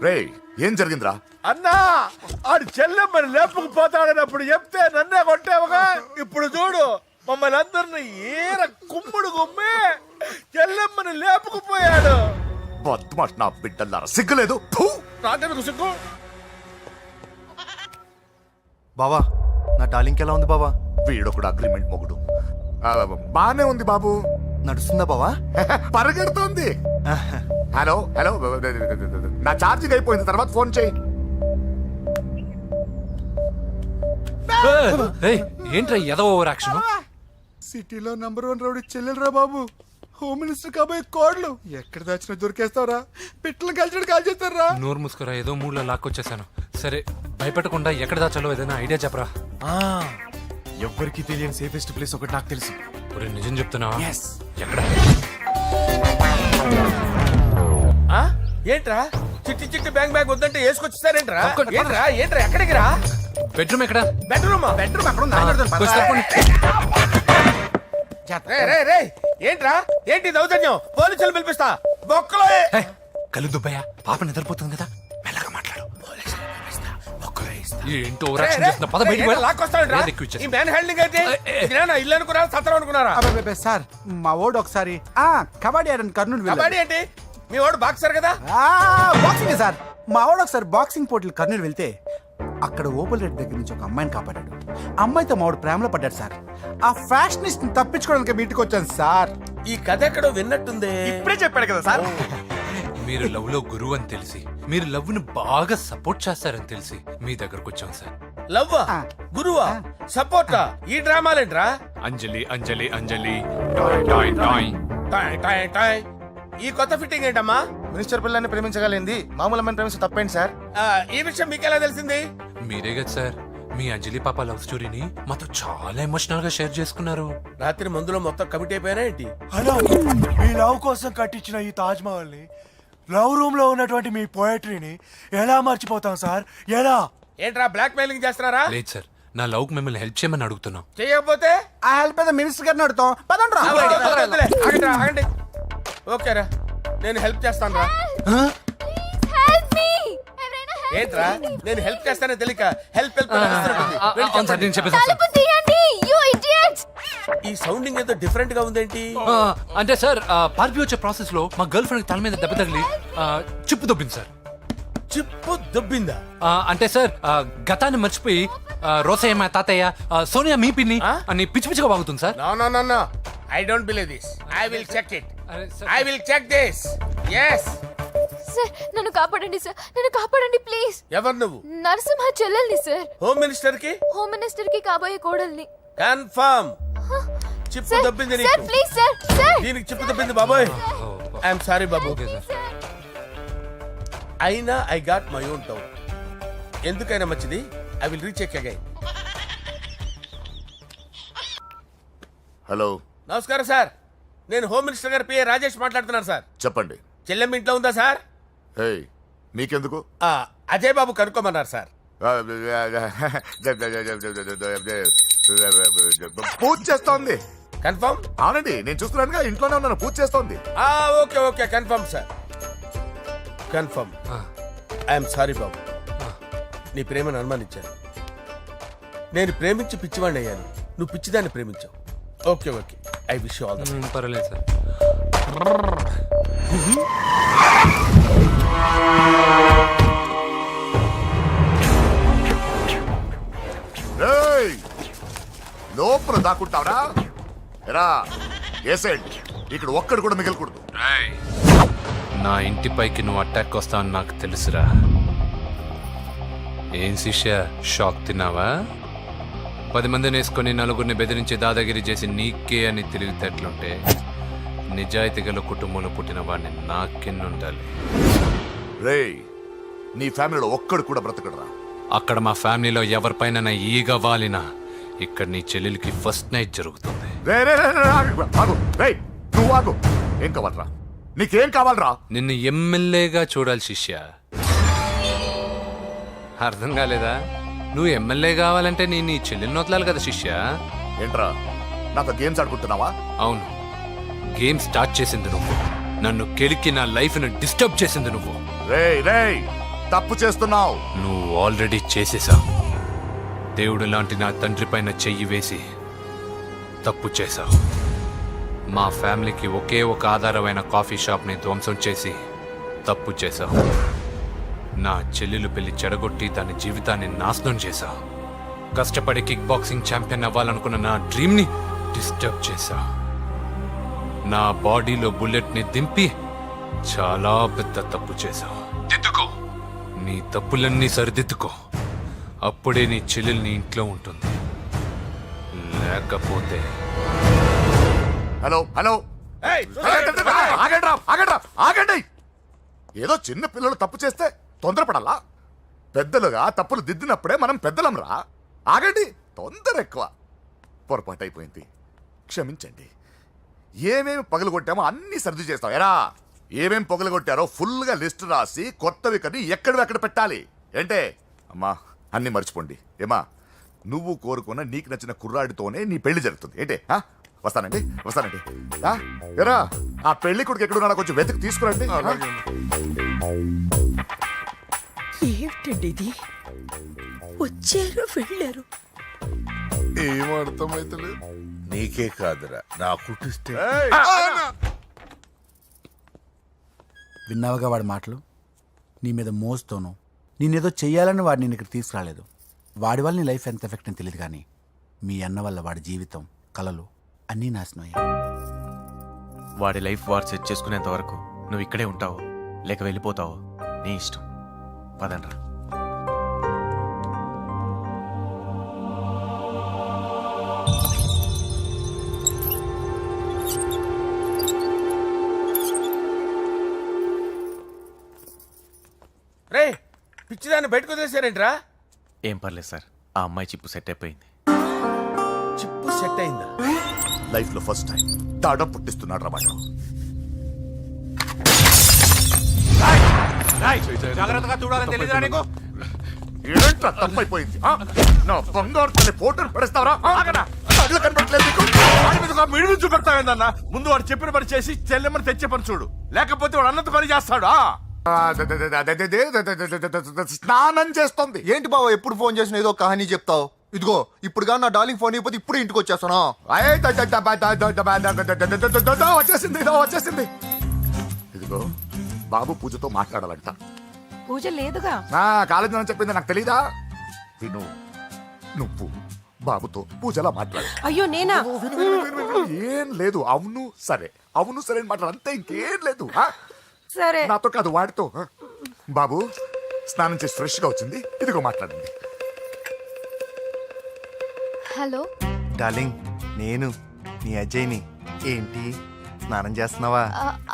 రే ఏం జరిగిందిరా? అన్నా ఆడు చెల్లెమ్మని లేపుకుపోతాడనప్పుడు చెప్తే నన్నే కొట్టావుగా. ఇప్పుడు చూడు మమ్మల్ని అందరిని ఏర కుమ్ముడు గుమ్మి చెల్లెమ్మని లేపుకుపోయాడు. బద్మాష్ నా బిడ్డల్లారా, సిగ్గులేదు? ఫు! నాకెందుకు సిగ్గు? బావా నా డార్లింగ్ ఎలా ఉంది బావా? వీడొకడు అగ్రిమెంట్ మొగుడు. బానే ఉంది బాబు. నడుస్తుందా బావా? పరిగెడుతోంది. హలో హలో, నా ఛార్జింగ్ అయిపోయింది, తర్వాత ఫోన్ చేయి. ఏంట్రా ఎదవ ఓవర్ యాక్షన్? సిటీలో నంబర్ 1 రౌడీ చెల్లెలరా బాబు. హోమ్ మినిస్టర్ కాబోయే కోడ్లు ఎక్కడ దాచినా దొరికేస్తావరా? పిట్టలు కలిసి కాల్ చేస్తారా? నోరు మూసుకురా, ఏదో మూడ్లో లాక్కొచ్చేసాను. సరే భయపెట్టకుండా ఎక్కడ దాచాలో ఏదైనా ఐడియా చెప్పరా. ఎవ్వరికి తెలియని సేఫెస్ట్ ప్లేస్ ఒకటి నాకు తెలుసు. ఒరే నిజం చెప్తున్నావా? ఎక్కడ? ఆ? ఏంట్రా చిట్టి చిట్టి బ్యాంగ్ బ్యాగ్ వద్దంటే వేసుకొచ్చేసారేంట్రా? ఏంట్రా ఏంట్రా ఎక్కడికి రా? బెడ్రూమ్ ఎక్కడ? బెడ్రూమ్ అక్కడ కొంచెం తప్పండి. ఏంట్రా ఏంటి దౌర్జన్యం? పోలీసులు పిలిపిస్తా. బొక్కలో కళ్ళు దుబ్బయ్యా, పాప నిద్రపోతుంది కదా, మెల్లగా మాట్లాడు. ఏంటో ఓవర్ యాక్షన్ చేస్తున్నా, పద బయటికి వెళ్ళు. లాక్కొస్తాడంట్రా? ఏది ఎక్కువ ఇచ్చేస్తా. ఈ మ్యాన్ హ్యాండ్లింగ్ అయితే ఇదేనా ఇల్లు అనుకున్నారా, సత్రం అనుకున్నారా? సార్ మా ఓడు ఒకసారి కబడ్డీ ఆడని కర్నూలు కబడ్డీ ఏంటి? మీ వాడు బాక్సర్ కదా? Boxing sir. మా వాడు ఒకసారి బాక్సింగ్ పోటీలు కర్నూలు వెళ్తే అక్కడ ఓపెల్ రెడ్డి దగ్గర నుంచి ఒక అమ్మాయిని కాపాడాడు. అమ్మాయితో మావాడు ప్రేమలో పడ్డాడు సార్. ఆ ఫ్యాషనిస్ట్ తప్పించుకోవడానికి మీటికి వచ్చాను సార్. ఈ కథ ఎక్కడో విన్నట్టుంది. ఇప్పుడే చెప్పాడు కదా సార్. మీరు లవ్ లో గురువు అని తెలిసి, మీరు లవ్ ను బాగా సపోర్ట్ చేస్తారని తెలిసి మీ దగ్గరకు వచ్చాం సార్. లవ్వా గురువా సపోర్టా? ఈ డ్రామాలేంట్రా? Anjali Anjali Anjali toy toy toy. Toy toy toy. ఈ కొత్త ఫిట్టింగ్ ఏంటమ్మా? మినిస్టర్ పిల్లని ప్రేమించగలిగింది మామూలు అమ్మని ప్రేమించి తప్పేంటి సార్? ఈ విషయం మీకెలా తెలిసింది? మీరే కదా సార్ మీ అంజలి పాప లవ్ స్టోరీని మాతో చాలా ఎమోషనల్ గా షేర్ చేసుకున్నారు. రాత్రి మందులో మొత్తం కమిటీ అయిపోయినా ఏంటి? హలో, మీ లవ్ కోసం కట్టించిన ఈ తాజ్ మహల్ ని, లవ్ రూమ్ లో ఉన్నటువంటి మీ పోయట్రీని ఎలా మర్చిపోతాం సార్? ఎలా? ఏంట్రా బ్లాక్ మెయిలింగ్ చేస్తున్నారా? లేదు సార్, నా లవ్ కు మిమ్మల్ని హెల్ప్ చేయమని అడుగుతున్నాం. చేయకపోతే ఆ హెల్ప్ అయితే మినిస్టర్ గారిని అడుగుతాం. పదండి రా. వద్దులే, ఆగండి రా, ఆగండి. ఓకేరా, నేను హెల్ప్ చేస్తాను రా. ఏంట్రా నేను హెల్ప్ చేస్తానే తెలియక హెల్ప్ హెల్ప్ అవును సార్, నేను చెప్పేసాను సార్. ఈ సౌండింగ్ ఏదో డిఫరెంట్ గా ఉందేంటి? అంటే సార్ పార్టీ వచ్చే ప్రాసెస్ లో మా గర్ల్ ఫ్రెండ్ తల మీద దెబ్బ తగిలి చిప్పు దొబ్బింది సార్. చిప్పు దొబ్బిందా? అంటే సార్ గతాన్ని మర్చిపోయి రోసయ్య తాతయ్య సోనియా మీ పిన్ని అని పిచ్చి పిచ్చిగా వాగుతుంది sir. No I don't believe this. I will check it. I will check this. yes sir నన్ను కాపాడండి సార్, నన్ను కాపాడండి ప్లీజ్. ఎవరు నువ్వు? నరసింహ చెల్లెల్ని సార్. హోమ్ మినిస్టర్ కి? హోమ్ మినిస్టర్ కి కాబోయే కోడల్ని. కన్ఫర్మ్. చిప్పు దొబ్బింది సార్ నీకు. Please sir. సార్ దీనికి చిప్పు దొబ్బింది బాబోయ్. ఐఎమ్ సారీ బాబు. Okay sir. అయినా I got my own town. ఎందుకైనా మంచిది, I will recheck again. Hello, నమస్కారం సార్, నేను హోమ్ మినిస్టర్ గారి పిఏ రాజేష్ మాట్లాడుతున్నాను సార్. చెప్పండి. చెల్లెమ్మ ఇంట్లో ఉందా సార్? హే, మీకెందుకు? అజయ్ బాబు కనుక్కోమన్నారు సార్. పూజ చేస్తోంది. కన్ఫర్మ్? అవునండి, నేను చూస్తున్నానుగా, ఇంట్లోనే ఉన్నాను, పూజ చేస్తోంది. Okay okay confirm sir, confirm. I'm sorry బాబు, నీ ప్రేమను అనుమానించాను. నేను ప్రేమించి పిచ్చివాడిని అయ్యాను, నువ్వు పిచ్చిదాన్ని ప్రేమించావు. Okay okay, I wish you all the best. పర్వాలేదు సార్. లోపల దాక్కుంటావరా? ఎరా ఏసెంట్, ఇక్కడ ఒక్కడు కూడా మిగలకూడదు. నా ఇంటిపైకి నువ్వు అటాక్ వస్తావని నాకు తెలుసురా. ఏం శిష్య, షాక్ తిన్నావా? 10 మందిని వేసుకొని నలుగురిని బెదిరించి దాదాగిరి చేసి నీకే అని తెలివితేటలుంటే నిజాయితీ గల కుటుంబంలో పుట్టిన వాడిని నాకెన్నుండాలి. రేయ్, నీ ఫ్యామిలీలో ఒక్కడు కూడా బ్రతకడరా. అక్కడ మా ఫ్యామిలీలో ఎవరిపైన ఈగ వాలినా ఇక్కడ నీ చెల్లెలికి ఫస్ట్ నైట్ జరుగుతుంది. రే రే రే రే, ఆగు. రేయ్, నువ్వు ఆగు. ఏం కావాలరా? నీకేం కావాలరా? నిన్ను ఎమ్మెల్యేగా చూడాలి శిష్య. అర్థం కాలేదా? నువ్వు ఎమ్మెల్యే కావాలంటే నేను నీ చెల్లెల్ని వదలాలి కదా శిష్య. ఏంట్రా, నాతో గేమ్స్ ఆడుకుంటున్నావా? అవును, గేమ్ స్టార్ట్ చేసింది నువ్వు. నన్ను కెలికి నా లైఫ్ను డిస్టర్బ్ చేసింది నువ్వు. రేయ్ రేయ్, తప్పు చేస్తున్నావు. నువ్వు ఆల్రెడీ చేసేసావు. దేవుడు లాంటి నా తండ్రి పైన చెయ్యి వేసి తప్పు చేశావు. మా ఫ్యామిలీకి ఒకే ఒక ఆధారమైన కాఫీ షాప్ని ధ్వంసం చేసి తప్పు చేశావు. నా చెల్లెలు పెళ్లి చెడగొట్టి దాని జీవితాన్ని నాశనం చేశావు. కష్టపడి కిక్ బాక్సింగ్ ఛాంపియన్ అవ్వాలనుకున్న నా డ్రీమ్ని డిస్టర్బ్ చేశావు. నా బాడీలో బుల్లెట్ని దింపి చాలా పెద్ద తప్పు చేశావు. దిద్దుకో, నీ తప్పులన్నీ సరిదిద్దుకో. అప్పుడే నీ చెల్లెలు నీ ఇంట్లో ఉంటుంది. లేకపోతే హలో హలో, ఆగండి. ఏదో చిన్న పిల్లలు తప్పు చేస్తే తొందరపడాలా? పెద్దలుగా తప్పులు దిద్దినప్పుడే మనం పెద్దలంరా. ఆగండి, తొందర ఎక్కువ. పొరపాటు అయిపోయింది, క్షమించండి. ఏమేమి పగలగొట్టామో అన్ని సర్ది చేస్తాం. ఎరా, ఏమేమి పగలగొట్టారో ఫుల్గా లిస్ట్ రాసి కొత్తవి కని ఎక్కడ పెట్టాలి. ఏంటే అమ్మా, అన్ని మర్చిపోండి. ఏమా, నువ్వు కోరుకున్న నీకు నచ్చిన కుర్రాడితోనే నీ పెళ్లి జరుగుతుంది. ఏంటే వస్తానండి. ఎరా, ఆ పెళ్లి కొడుకు ఎక్కడున్నాడో కొంచెం వెతికి తీసుకురండి. ఏమిటండి ఇది? వచ్చారు వెళ్ళారు. ఏం అర్థమైతలేదు. నీకే కాదురా, నా కుటిస్తే విన్నావుగా వాడి మాటలు. నీ మీద మోస్తోను నేనేదో చెయ్యాలని వాడు నేను ఇక్కడ తీసుకురాలేదు. వాడి వల్ల నీ లైఫ్ ఎంత ఎఫెక్ట్ అని తెలియదు, కానీ మీ అన్న వల్ల వాడి జీవితం, కలలు అన్నీ నాశనం అయ్యాయి. వాడి లైఫ్ వాడు సెట్ చేసుకునేంత వరకు నువ్వు ఇక్కడే ఉంటావు, లేక వెళ్ళిపోతావు, నీ ఇష్టం. పదండ్రా. రే, పిచ్చిదాన్ని బయటకు వదిలేశారేంట్రా? ఏం పర్లేదు సార్, ఆ అమ్మాయి చిప్పు సెట్ అయిపోయింది. చిప్పు సెట్ అయిందా? లైఫ్ లో ఫస్ట్ టైం తాడం పుట్టిస్తున్నాడు రా వాడు. జాగ్రత్తగా చూడాలని తెలియదురా నీకు? ఏంట్రా తప్పైపోయింది? నా బంగారు తల్లి ఫోటోలు పడేస్తావరా? కళ్ళు కనపడట్లేదు నీకు? వాడి మీద ఒక మిడిమి చూపెడతావేందన్నా? ముందు వాడు చెప్పిన పని చేసి చెల్లెమ్మని తెచ్చే పని చూడు, లేకపోతే వాడు అన్నంత పని చేస్తాడు. స్నానం చేస్తుంది. ఏంటి బావ ఎప్పుడు ఫోన్ చేసినా ఏదో కహానీ చెప్తావు? ఇదిగో ఇప్పుడు నా డార్లింగ్ ఫోన్ అయిపోతే ఇప్పుడు ఇంటికి వచ్చేస్తాను. వచ్చేసింది. ఇదిగో బాబు పూజతో మాట్లాడాలంట. పూజ లేదుగా. కాలేజీ అని చెప్పింది నాకు తెలీదా? విను, నువ్వు బాబుతో పూజలా మాట్లాడు. అయ్యో నేనా? ఏం లేదు. అవును సరే అని మాట్లాడు, అంతే, ఇంకేం లేదు. సరే. నాతో కాదు, వాడితో. బాబు స్నానం చేసి ఫ్రెష్ గా వచ్చింది, ఇదిగో మాట్లాడండి. హలో డార్లింగ్, నేను నీ అజయ్ని. ఏంటి స్నానం చేస్తున్నావా?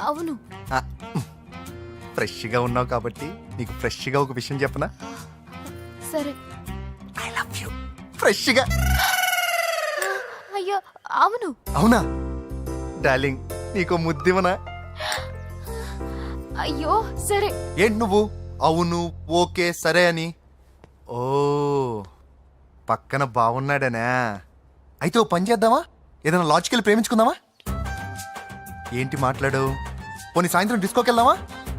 అవును. ఫ్రెష్గా ఉన్నావు కాబట్టి నీకు ఫ్రెష్గా ఒక విషయం చెప్పనా? సరే. I love you. ఫ్రెష్గా. అయ్యో అవును. అవునా డార్లింగ్, నీకు ముద్దివనా? అయ్యో సరే. ఏంటి నువ్వు అవును ఓకే సరే అని? ఓ, పక్కన బాగున్నాడనా? అయితే ఓ పని చేద్దామా? ఏదైనా లాజికల్ ప్రేమించుకుందామా? ఏంటి మాట్లాడు? పోనీ సాయంత్రం డిస్కోకి వెళ్దామా?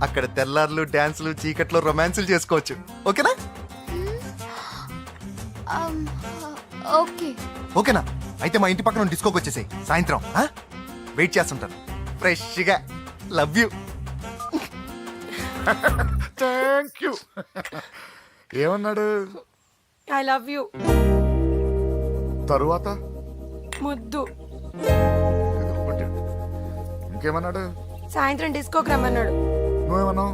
అక్కడ తెల్లార్లు డాన్సులు, చీకట్లో రొమాన్సులు చేసుకోవచ్చు. ఓకేనా? ఓకే. ఓకేనా? అయితే మా ఇంటి పక్కన డిస్కోకి వచ్చేసాయి సాయంత్రం. వెయిట్ చేస్తుంటాను ఫ్రెష్గా. Love you. Thank you. ఏమన్నాడు? I love you. తరువాత ముద్దు. ఇంకేమన్నాడు? సాయంత్రం డిస్కోకి రమ్మన్నాడు. నువ్వేమన్నావు?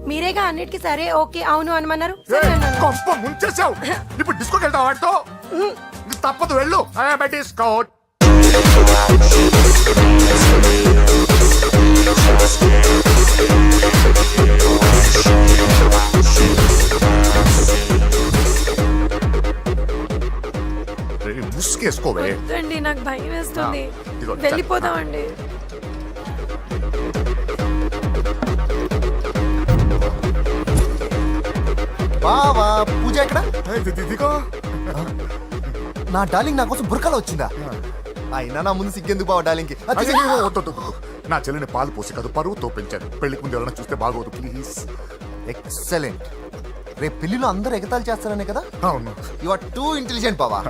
మీరేగా అన్నిటికీ సరే ఓకే అవును అనమన్నారు. సరే అన్నాను. కొంప ముంచేసావు. ఇప్పుడు డిస్కోకి వెళ్తావు వాడితో? తప్పదు వెళ్ళు బెటిస్కోట్. ముసుకేసుకోవే. వద్దండి, నాకు భయం వేస్తుంది. ఇదిగో, వెళ్ళిపోదామండి. బావా పూజ ఎక్కడ? ఇదిగో నా డార్లింగ్ నా కోసం బుర్కాలో వచ్చిందా? అయినా నా ముందు సిగ్గెందుకు బావ డార్లింగ్ కి? అయ్యో, వద్దు, వద్దు, వద్దు. నా చెల్లిని పాలు పోసి కాదు పరువుతో పెంచాను. పెళ్లికి ముందు ఎవరైనా చూస్తే బాగోదు ప్లీజ్. ఎక్సలెంట్. రేపు పెళ్లిలో అందరూ ఎగతాళి చేస్తారనే కదా? అవును, యు ఆర్ టూ ఇంటెలిజెంట్ బావా.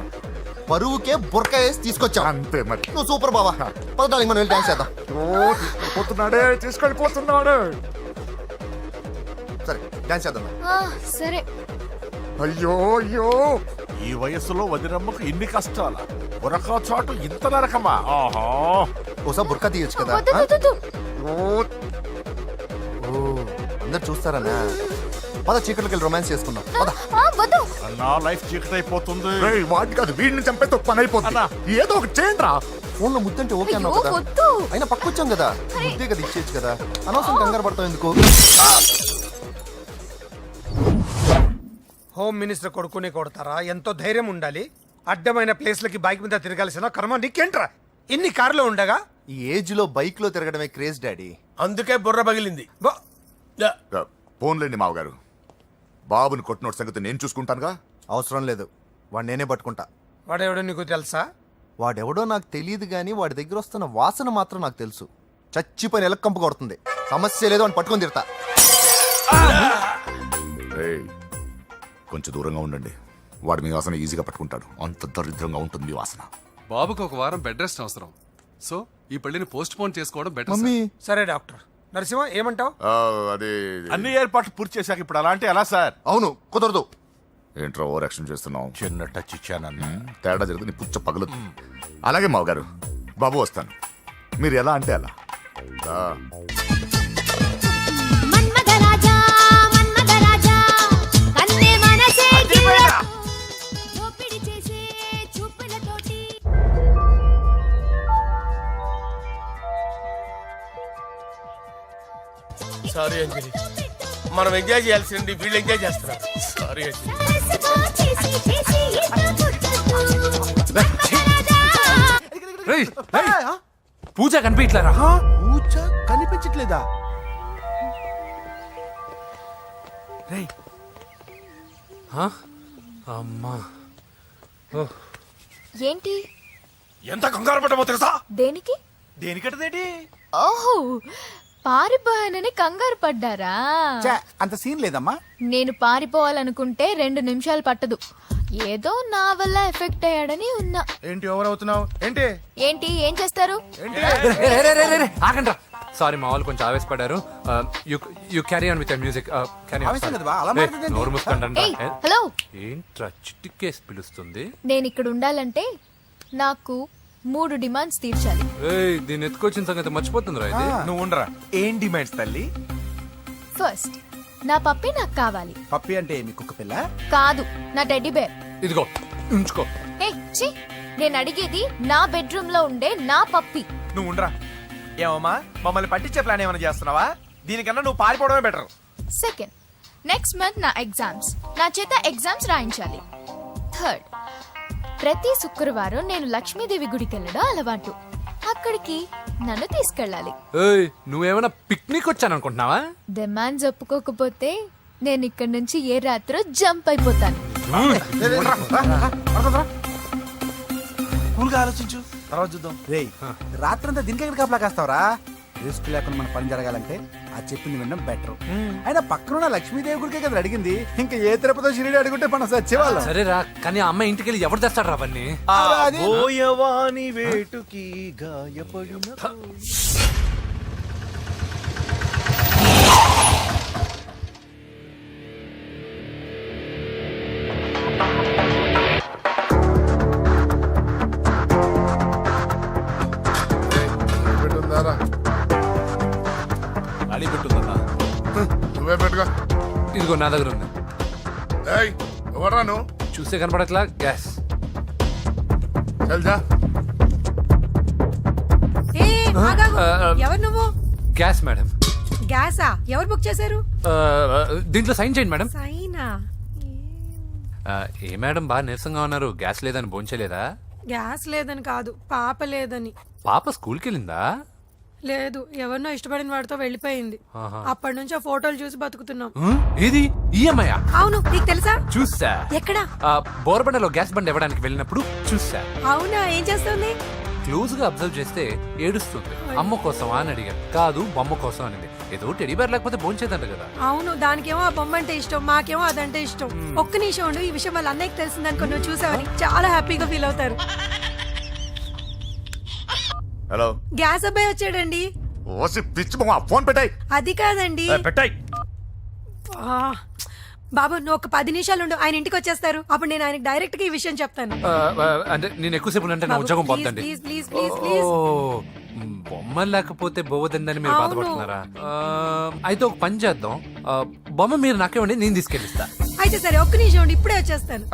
పరువుకే బుర్కా వేసి తీసుకొచ్చా. అంతే మరి. నువ్వు సూపర్ బావా. పద డార్లింగ్ మనం వెళ్ళి డాన్స్ చేద్దాం. ఓ, తీసుకెళ్ళిపోతున్నాడే, తీసుకెళ్ళిపోతున్నాడే. సరే డాన్స్ చేద్దాం. సరే. అయ్యో అయ్యో, ఈ వయసులో వదినమ్మకు ఇన్ని కష్టాలా? ఉరక చాటు ఇంత నరకమా? ఆహా, ఓసారి బుర్కా తీయొచ్చు కదా? వద్దు, వద్దు, వద్దు. ఓ, అందరు చూస్తారనా? పద చీకట్లోకి వెళ్ళి రొమాన్స్ చేసుకుందాం. పద. వద్దు. నా లైఫ్ చీకటైపోతుంది. రేయ్, వాడి కాదు వీడిని చంపేతో పని అయిపోతుందా? ఏదో ఒకటి చేయండి రా. ఫోన్ లో ముద్దంటే ఓకే అయ్యో, అన్నావు కదా? వద్దు. అయినా పక్క వచ్చాం కదా, ముద్దే కదా ఇచ్చేయచ్చు కదా. అనవసరం కంగారు పడతావు ఎందుకు? హోమ్ మినిస్టర్ కొడుకుని కొడతారా? ఎంతో ధైర్యం ఉండాలి. అడ్డమైన ప్లేస్లకి బైక్ మీద తిరగాల్సిన కర్మ నీకేంట్రా? ఇన్ని కార్లో ఉండగా ఈ ఏజ్ లో బైక్ లో తిరగడమే క్రేజ్ డాడీ. అందుకే బుర్ర పగిలింది. ఫోన్లేండి మావగారు, బాబుని కొట్టినోటి సంగతి నేను చూసుకుంటానుగా. అవసరం లేదు, వాడు నేనే పట్టుకుంటా. వాడెవడో నీకు తెలుసా? వాడెవడో నాకు తెలియదు కానీ వాడి దగ్గర వస్తున్న వాసన మాత్రం నాకు తెలుసు. చచ్చిపోయిన ఎలక్కంపు కొడుతుంది. సమస్య లేదు అని పట్టుకొని తిడతా. రేయ్, కొంచెం దూరంగా ఉండండి. వాడు మీ వాసన ఈజీగా పట్టుకుంటాడు. అంత దరిద్రంగా ఉంటుంది మీ వాసన. బాబుకి ఒక వారం బెడ్ రెస్ట్ అవసరం. సో ఈ పెళ్లిని పోస్ట్ పోన్ చేసుకోవడం బెటర్. మమ్మీ సరే డాక్టర్. నరసింహ ఏమంటావు? అదే అన్ని ఏర్పాట్లు పూర్తి చేశాక ఇప్పుడు అలాంటి ఎలా సార్? అవును, కుదరదు. ఏంట్రా ఓవర్ యాక్షన్ చేస్తున్నావు? చిన్న టచ్ ఇచ్చానన్న. తేడా జరిగితే నీ పుచ్చ పగలు. అలాగే మావగారు, బాబు వస్తాను. మీరు ఎలా అంటే అలా. మన్మథరాజా, మన్మథరాజా, కన్నే మనసే దోపిడి చేసే చూపులతోటి. సారీ అంజలి, మనం ఎంజాయ్ చేయాల్సింది వీళ్ళు ఎంజాయ్ చేస్తున్నారు. సారీ అంజలి. చేసి చేసి పూజ కనిపించలేరా? పూజ కనిపించట్లేదా? రేయ్, అమ్మా, ఏంటి? ఎంత కంగారు పడ్డమో తెలుసా? దేనికి? దేనికటదేంటి? ఓహో, పారిపోయానని కంగారు పడ్డారా? ఛే, అంత సీన్ లేదమ్మా. నేను పారిపోవాలనుకుంటే 2 నిమిషాలు పట్టదు. ఏదో నా వల్ల ఎఫెక్ట్ అయ్యాడని ఉన్నా. ఏంటి ఓవర్ అవుతున్నావు? ఏంటి ఏంటి ఏం చేస్తారు? ఆగండ్రా. సారీ, మా వాళ్ళు కొంచెం ఆవేశపడ్డారు. You carry on with music. ఆవేశం కదా బా, అలా మాట్లాడేదేంటి? నోరు మూసుకోండి. ఏయ్, హలో. ఏంట్రా చిట్టికేసి పిలుస్తుంది? నేను ఇక్కడ ఉండాలంటే నాకు 3 డిమాండ్స్ తీర్చాలి. ఏయ్, దీన్ని ఎత్తుకొచ్చిన సంగతి మర్చిపోతుందిరా ఇది. నువ్వు ఉండరా. ఏం డిమాండ్స్ తల్లి? ఫస్ట్, నా పప్పి నాకు కావాలి. పప్పి అంటే మీ కుక్క పిల్ల? కాదు, నా టెడ్డీ బేర్. ఇదిగో ఉంచుకో. ఏ ఛీ, నేను అడిగేది నా బెడ్రూమ్ లో ఉండే నా పప్పి. నువ్వు ఉండరా. ఏమమ్మా, మమ్మల్ని పట్టించే ప్లాన్ ఏమైనా చేస్తున్నావా? దీనికన్నా నువ్వు పారిపోవడమే బెటర్. సెకండ్, నెక్స్ట్ మంత్ నా ఎగ్జామ్స్, నా చేత ఎగ్జామ్స్ రాయించాలి. థర్డ్, ప్రతి శుక్రవారం నేను లక్ష్మీదేవి గుడికి వెళ్ళడం అలవాటు. అక్కడికి నన్ను తీసుకెళ్ళాలి. ఏయ్, నువ్వేమైనా పిక్నిక్ వచ్చాను అనుకుంటున్నావా? డిమాండ్స్ ఒప్పుకోకపోతే నేను ఇక్కడ నుంచి ఏ రాత్రో జంప్ అయిపోతాను. కూల్గా ఆలోచించు, తర్వాత చూద్దాం. రేయ్, రాత్రంతా దీనికి ఎక్కడ కాపలా కాస్తావరా? రిస్క్ లేకుండా మన పని జరగాలంటే ఆ చెప్పింది వినడం బెటర్. అయినా పక్కన లక్ష్మీదేవి గుడికే కదా అడిగింది. ఇంకా ఏ తిరుపతి షిరిడి అడుగుంటే మనం సచ్చేవాళ్ళం. సరేరా, కానీ ఆ అమ్మాయి ఇంటికి వెళ్ళి ఎవరు తెస్తాడు రా అవన్నీ? బోయవాని వేటుకి గాయపడిన అడి పెట్టుందన్నా. నువ్వే పెట్టుగా. ఇదిగో నా దగ్గర ఉంది. ఎవరా నువ్వు? చూస్తే కనపడట్లా? గ్యాస్. చల్ జా. ఎవరు నువ్వు? Gas madam. గ్యాసా? ఎవరు బుక్ చేశారు? దీంట్లో సైన్ చేయండి మేడం. సైనా? ఏ మేడం బాగా నీరసంగా ఉన్నారు, గ్యాస్ లేదని భోంచలేదా? గ్యాస్ లేదని కాదు, పాప లేదని. పాప స్కూల్కి వెళ్ళిందా? లేదు, ఎవరినో ఇష్టపడిన వాడితో వెళ్ళిపోయింది. ఆహా. అప్పటి నుంచి ఆ ఫోటోలు చూసి బతుకుతున్నాం. ఏది ఈఎంఐ? అవును, నీకు తెలుసా? చూసా. ఎక్కడా? బోర్బండలో గ్యాస్ బండ్ ఇవ్వడానికి వెళ్ళినప్పుడు చూసా. అవునా, ఏం చేస్తుంది? క్లోజ్ గా అబ్జర్వ్ చేస్తే ఏడుస్తుంది. అమ్మ కోసం అని అడిగాను. కాదు బొమ్మ కోసం అనేది. ఏదో టెడీ బేర్ లేకపోతే భోంచేదంట కదా. అవును, దానికేమో ఆ బొమ్మ అంటే ఇష్టం, మాకేమో అదంటే ఇష్టం. ఒక్క నిమిషం ఉండు, ఈ విషయం వాళ్ళ అన్నయ్యకి తెలిసిందనుకో, నువ్వు చూసావని చాలా హ్యాపీగా ఫీల్ అవుతారు. హలో, గ్యాస్ అబ్బాయి వచ్చాడండి. ఓసి పిచ్చి బొమ్మ, ఫోన్ పెట్టాయి. అది కాదండి. పెట్టాయి. ఆ, బాబు నువ్వు ఒక 10 నిమిషాలు ఉండు, ఆయన ఇంటికి వచ్చేస్తారు. అప్పుడు నేను ఆయనకి డైరెక్ట్ గా ఈ విషయం చెప్తాను. అంటే నేను ఎక్కువసేపు అంటే నా బాబు, ఉద్యోగం ప్లీజ్, పోతండి. Please, please, please, please. బొమ్మ లేకపోతే బోవదందని మీరు అవును. బాధపడుతున్నారా? అయితే ఒక పని చేద్దాం. బొమ్మ మీరు నాకేమండి, నేను తీసుకెళ్ళిస్తా. అయితే సరే, ఒక్క నిమిషం ఉండి, ఇప్పుడే వచ్చేస్తాను.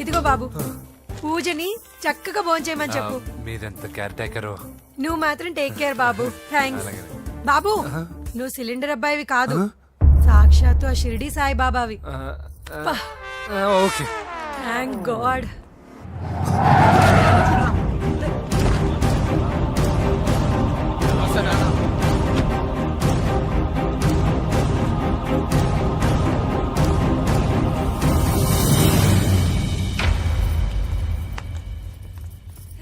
ఇదిగో బాబు, పూజని చక్కగా భోంచేయమని చెప్పు. మీరెంత కేర్ టేకరు. నువ్వు మాత్రం టేక్ కేర్ బాబు. థ్యాంక్స్ బాబు. నువ్వు సిలిండర్ అబ్బాయివి కాదు, సాక్షాత్తు ఆ షిరిడి సాయి బాబావి. Okay, thank God.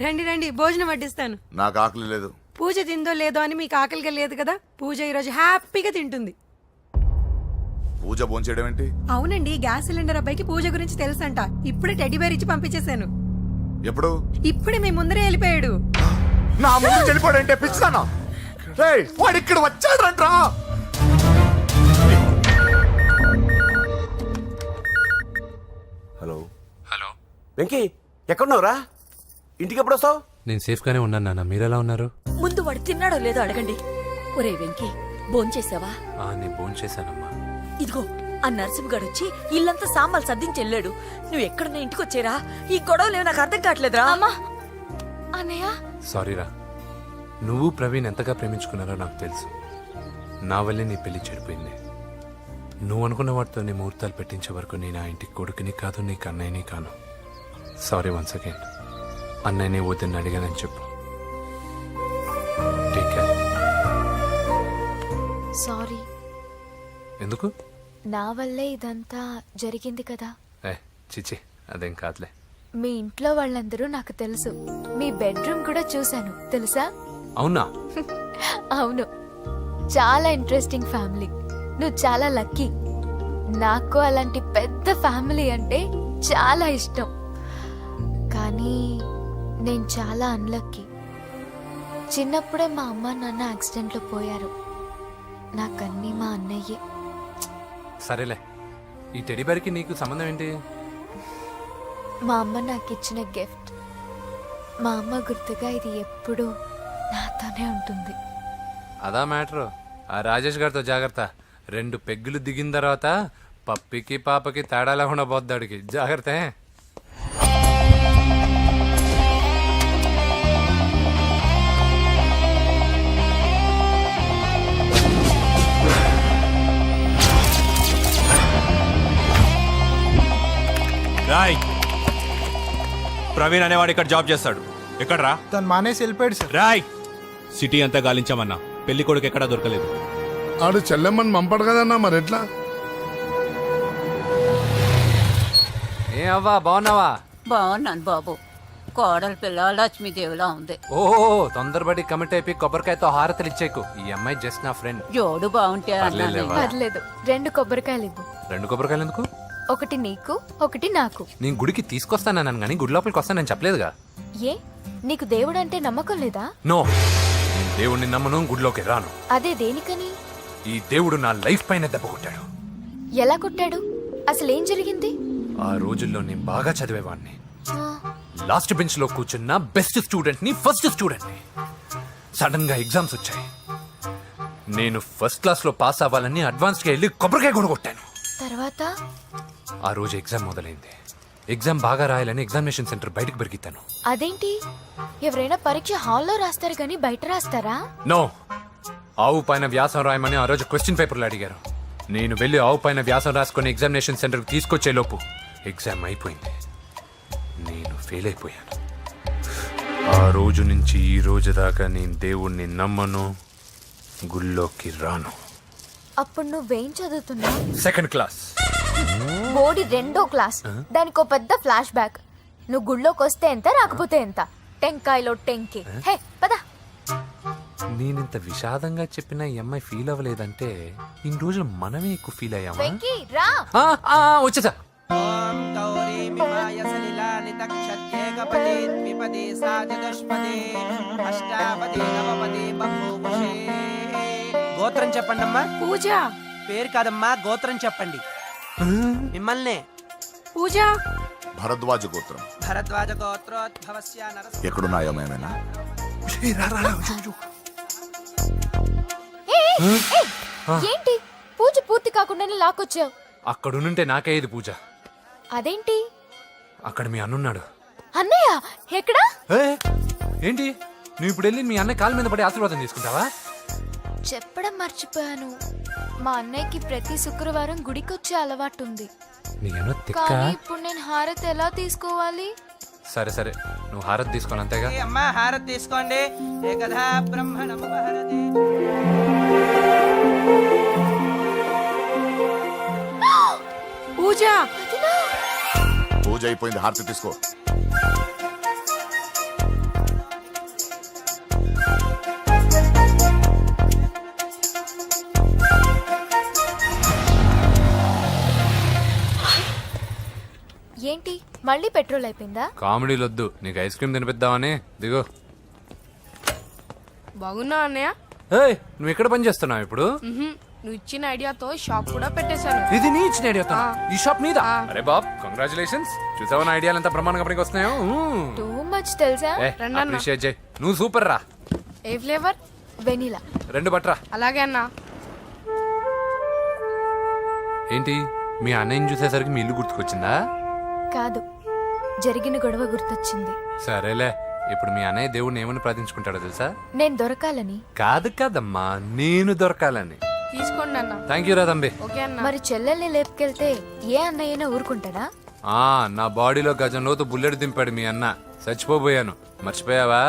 రండి రండి, భోజనం వడ్డిస్తాను. నాకు ఆకలి లేదు. పూజ తిందో లేదో అని మీకు ఆకలిగా లేదు కదా. పూజ ఈరోజు హ్యాపీగా తింటుంది. పూజ భోంచేయడం ఏంటి? అవునండి, గ్యాస్ సిలిండర్ అబ్బాయికి పూజ గురించి తెలుసంట. ఇప్పుడే టెడ్డీ బేర్ ఇచ్చి పంపించేశాను. ఎప్పుడు? ఇప్పుడే మీ ముందరే వెళ్ళిపోయాడు. నా ముందు చెడిపోడంటే పిచ్చిదానా? రేయ్, వాడు ఇక్కడ వచ్చాడంట్రా. హలో హలో వెంకీ, ఎక్కడున్నావురా? ఇంటికి ఎప్పుడు వస్తావు? నేను సేఫ్ గానే ఉన్నాను నాన్న, మీరెలా ఉన్నారు? ముందు వాడు తిన్నాడో లేదో అడగండి. ఒరే వెంకీ, భోంచేసావా? నేను భోంచేశానమ్మా. ఇదిగో, ఆ నరసింహగాడు వచ్చి ఇల్లంతా సామాన్లు సర్దించి వెళ్ళాడు. నువ్వు ఎక్కడున్నా ఇంటికి వచ్చేరా. ఈ గొడవలేవు నాకు అర్థం కావట్లేదురా. అన్నయ్య, సారీరా. నువ్వు ప్రవీణ్ ఎంతగా ప్రేమించుకున్నారో నాకు తెలుసు. నా వల్లే నీ పెళ్లి చెడిపోయింది. నువ్వు అనుకున్న వాటితో నీ ముహూర్తాలు పెట్టించే వరకు నేను ఆ ఇంటికి కొడుకుని కాదు, నీకు అన్నయ్యని కాను. Sorry once again. అన్నయ్యని వద్దని అడిగానని చెప్పు. Take care. సారీ. ఎందుకు? నా వల్లే ఇదంతా జరిగింది కదా. చిచి, అదేం కాదులే. మీ ఇంట్లో వాళ్ళందరూ నాకు తెలుసు. మీ బెడ్రూమ్ కూడా చూశాను, తెలుసా? అవునా? అవును, చాలా ఇంట్రెస్టింగ్ ఫ్యామిలీ. నువ్వు చాలా లక్కీ. నాకు అలాంటి పెద్ద ఫ్యామిలీ అంటే చాలా ఇష్టం. కానీ నేను చాలా అన్లక్కీ. చిన్నప్పుడే మా అమ్మ నాన్న యాక్సిడెంట్లో పోయారు. నాకన్నీ మా అన్నయ్యే. సరేలే, ఈ టెడీబేర్కి నీకు సంబంధం ఏంటి? మా అమ్మ నాకు ఇచ్చిన గిఫ్ట్. మా అమ్మ గుర్తుగా ఇది ఎప్పుడూ నాతోనే ఉంటుంది. అదా మ్యాటర్. ఆ రాజేష్ గారితో జాగ్రత్త. 2 పెగ్గులు దిగిన తర్వాత పప్పికి పాపకి తేడా లేకుండా పోద్దాడికి. జాగ్రత్త. రాయ్, ప్రవీణ్ అనేవాడు ఇక్కడ జాబ్ చేస్తాడు. ఎక్కడ్రా? తను మానేసి వెళ్ళిపోయాడు సార్. రాయ్, సిటీ అంతా గాలించామన్నా, పెళ్లి కొడుకు ఎక్కడా దొరకలేదు. ఆడు చెల్లెమ్మని పంపడు కదన్నా, మరి ఎట్లా? ఏ అవ్వా, బాగున్నావా? బాగున్నాను బాబు. కోడలి పిల్ల లక్ష్మీదేవిలా ఉంది. ఓ, తొందరపడి కమిట్ అయిపోయి కొబ్బరికాయతో హారతలు ఇచ్చేకు. ఈ అమ్మాయి జస్ట్ నా ఫ్రెండ్. జోడు బాగుంటే పర్లేదులేవా. పర్లేదు, 2 కొబ్బరికాయలు ఇవ్వు. 2 కొబ్బరికాయలు ఎందుకు? ఒకటి నీకు, ఒకటి నాకు. నేను గుడికి తీసుకొస్తానన్నాను కానీ గుడి లోపలికి వస్తానని చెప్పలేదుగా. ఏ, నీకు దేవుడు అంటే నమ్మకం లేదా? నో, నేను దేవుడిని నమ్మను, గుడిలోకి రాను. అదే దేనికని? ఈ దేవుడు నా లైఫ్ పైన దెబ్బ కొట్టాడు. ఎలా కొట్టాడు? అసలేం జరిగింది? ఆ రోజుల్లో నేను బాగా చదివేవాడిని. ఆ, లాస్ట్ బెంచ్ లో కూర్చున్న బెస్ట్ స్టూడెంట్ ని, ఫస్ట్ స్టూడెంట్ ని. సడన్ గా ఎగ్జామ్స్ వచ్చాయి. నేను ఫస్ట్ క్లాస్ లో పాస్ అవ్వాలని అడ్వాన్స్ గా వెళ్ళి కొబ్బరికాయ కూడా కొట్టాను. తర్వాత ఆ రోజు ఎగ్జామ్ మొదలైంది. ఎగ్జామ్ బాగా రాయాలని ఎగ్జామినేషన్ సెంటర్ బయటకు పెరిగితాను. అదేంటి, ఎవరైనా పరీక్ష హాల్లో రాస్తారు కానీ బయట రాస్తారా? నో, ఆవు పైన వ్యాసం రాయమని ఆ రోజు క్వశ్చన్ పేపర్లు అడిగారు. నేను వెళ్ళి ఆవు పైన వ్యాసం రాసుకొని ఎగ్జామినేషన్ సెంటర్కి తీసుకొచ్చే లోపు ఎగ్జామ్ అయిపోయింది. నేను ఫెయిల్ అయిపోయాను. ఆ రోజు నుంచి ఈ రోజు దాకా నేను దేవుణ్ణి నమ్మను, గుళ్ళోకి రాను. అప్పుడు నువ్వేం చదువుతున్నావు? Second class. బోడి 2వ క్లాస్. దానికో పెద్ద ఫ్లాష్ బ్యాక్. నువ్వు గుళ్ళోకి వస్తే ఎంత, రాకపోతే ఎంత. టెంకాయలో టెంకి. హే పద. నేనింత విషాదంగా చెప్పిన ఈ అమ్మాయి ఫీల్ అవ్వలేదంటే ఇన్ని రోజులు మనమే ఎక్కువ ఫీల్ అయ్యామా? వెంకీ రా. వచ్చేసా. గోత్రం చెప్పండి అమ్మా. పూజ. పేరు కాదమ్మా, గోత్రం చెప్పండి. మిమ్మల్నే. పూజ. భరద్వాజ గోత్రం. భరద్వాజ గోత్రోద్భవస్య నరసింహ. ఎక్కడున్నాయో మేమేనా? ఏంటి పూజ పూర్తి కాకుండానే లాక్కొచ్చావు? అక్కడుంటే నాకే ఇది పూజ. అదేంటి? అక్కడ మీ అన్నున్నాడు. అన్నయ్య ఎక్కడా? ఏంటి నువ్వు ఇప్పుడు వెళ్ళి మీ అన్న కాళ్ళ మీద పడి ఆశీర్వాదం తీసుకుంటావా? చెప్పడం మర్చిపోయాను. మా అన్నయ్యకి ప్రతి శుక్రవారం గుడికొచ్చే అలవాటు ఉంది. నీకేమో తిక్క. కానీ ఇప్పుడు నేను హారతి ఎలా తీసుకోవాలి? సరే సరే, నువ్వు హారతి తీసుకోను అంతేగా. అమ్మా హారతి తీసుకోండి. ఏకదా బ్రహ్మణము హారతి. పూజ. పూజ అయిపోయింది, హారతి తీసుకో. ఏంటి మళ్ళీ పెట్రోల్ అయిపోయిందా? కామెడీలు వద్దు, నీకు ఐస్ క్రీమ్ తినిపిద్దామని. దిగో. బాగున్నా అన్నయ్య? ఏయ్, నువ్వు ఎక్కడ పని చేస్తున్నావు ఇప్పుడు? నువ్వు ఇచ్చిన ఐడియాతో షాప్ కూడా పెట్టేశాను. ఇది నీ ఇచ్చిన ఐడియా? ఈ షాప్ నీదా? అరే బాబ్, కంగ్రాచులేషన్స్. చూసావా నా ఐడియాలు ఎంత బ్రహ్మాండంగా పనికి వస్తున్నాయో? టూ మచ్ తెలుసా? అప్రిషియేట్ చేయి. నువ్వు సూపర్ రా. ఏ ఫ్లేవర్? వెనిలా. 2 బట్రా. అలాగే అన్నా. ఏంటి మీ అన్నయ్యని చూసేసరికి మీ ఇల్లు గుర్తుకొచ్చిందా? కాదు, జరిగిన గొడవ గుర్తొచ్చింది. సరేలే, ఇప్పుడు మీ అన్నయ్య దేవుడిని ఏమని ప్రార్థించుకుంటాడో తెలుసా? నేను దొరకాలని. కాదు కాదమ్మా, నేను దొరకాలని. తీసుకోండి అన్న. థ్యాంక్ యూ రా తంబి. ఓకే అన్న. మరి చెల్లెల్ని లేపుకెళ్తే ఏ అన్నయ్యనా ఊరుకుంటాడా? నా బాడీలో గజం లోతు బుల్లెట్ దింపాడు మీ అన్న. చచ్చిపోబోయాను. మర్చిపోయావా?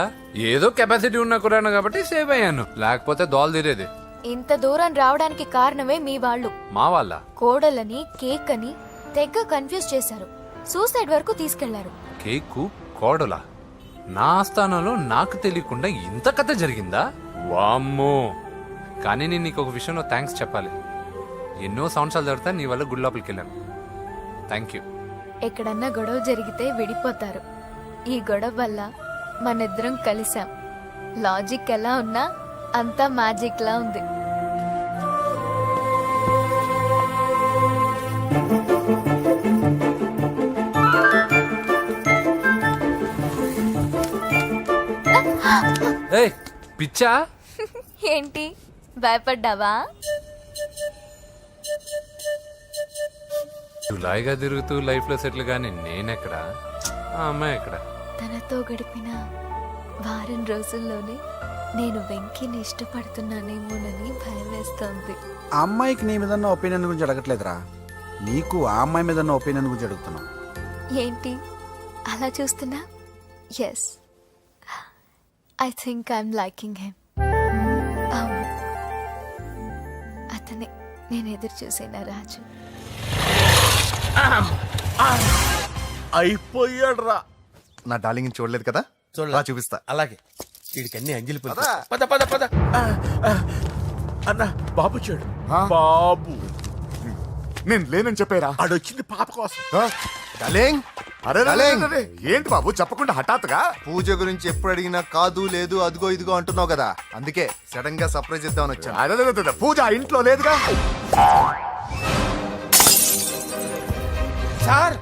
ఏదో కెపాసిటీ ఉన్న కురాను కాబట్టి సేవ్ అయ్యాను, లేకపోతే దోలు తీరేది. ఇంత దూరం రావడానికి కారణమే మీ వాళ్ళు. మా వాళ్ళ కోడలని కేక్ అని తెగ కన్ఫ్యూజ్ చేశారు. సూసైడ్ వరకు తీసుకెళ్లారు. కేకు కోడలా? నా స్థానంలో నాకు తెలియకుండా ఇంత కథ జరిగిందా? వామ్మో. కానీ నేను నీకు ఒక విషయంలో థ్యాంక్స్ చెప్పాలి. ఎన్నో సంవత్సరాలు తర్వాత నీ వల్ల గుడి లోపలికి వెళ్ళాను. Thank you. ఎక్కడన్నా గొడవ జరిగితే విడిపోతారు. ఈ గొడవ వల్ల మనిద్దరం కలిసాం. లాజిక్ ఎలా ఉన్నా అంతా మ్యాజిక్ లా ఉంది. ఏయ్ పిచ్చా? ఏంటి భయపడ్డావా? జులాయిగా తిరుగుతూ లైఫ్ లో సెటిల్ గాని నేనెక్కడ, ఆ అమ్మాయి ఎక్కడ? తనతో గడిపిన వారం రోజుల్లోనే నేను వెంకీని ఇష్టపడుతున్నానేమోనని భయం వేస్తోంది. ఆ అమ్మాయికి నీ మీద ఒపీనియన్ గురించి అడగట్లేదురా, నీకు ఆ అమ్మాయి మీద ఒపీనియన్ గురించి అడుగుతున్నావు. ఏంటి అలా చూస్తున్నా? Yes, I think I'm liking him. అవును, అతనే నేను ఎదురు చూసిన రాజు. అయిపోయాడు రా. నా డార్లింగ్ చూడలేదు కదా, చూడలే. రా చూపిస్తా. అలాగే. వీడికి అన్ని అంజలి పూలు. పద పద పద. అన్న బాబు చూడు. బాబు నేను లేనని చెప్పారా? ఆడొచ్చింది పాప కోసం. డార్లింగ్, అరే రే, రే, డార్లింగ్. రే, రే. ఏంటి బాబు చెప్పకుండా హఠాత్తుగా? పూజ గురించి ఎప్పుడు అడిగినా కాదు లేదు అదిగో ఇదిగో అంటున్నావు కదా, అందుకే సడన్ గా సర్ప్రైజ్ ఇద్దామని వచ్చాను. అదే, అదే, అదే, పూజ ఆ ఇంట్లో లేదుగా. సార్,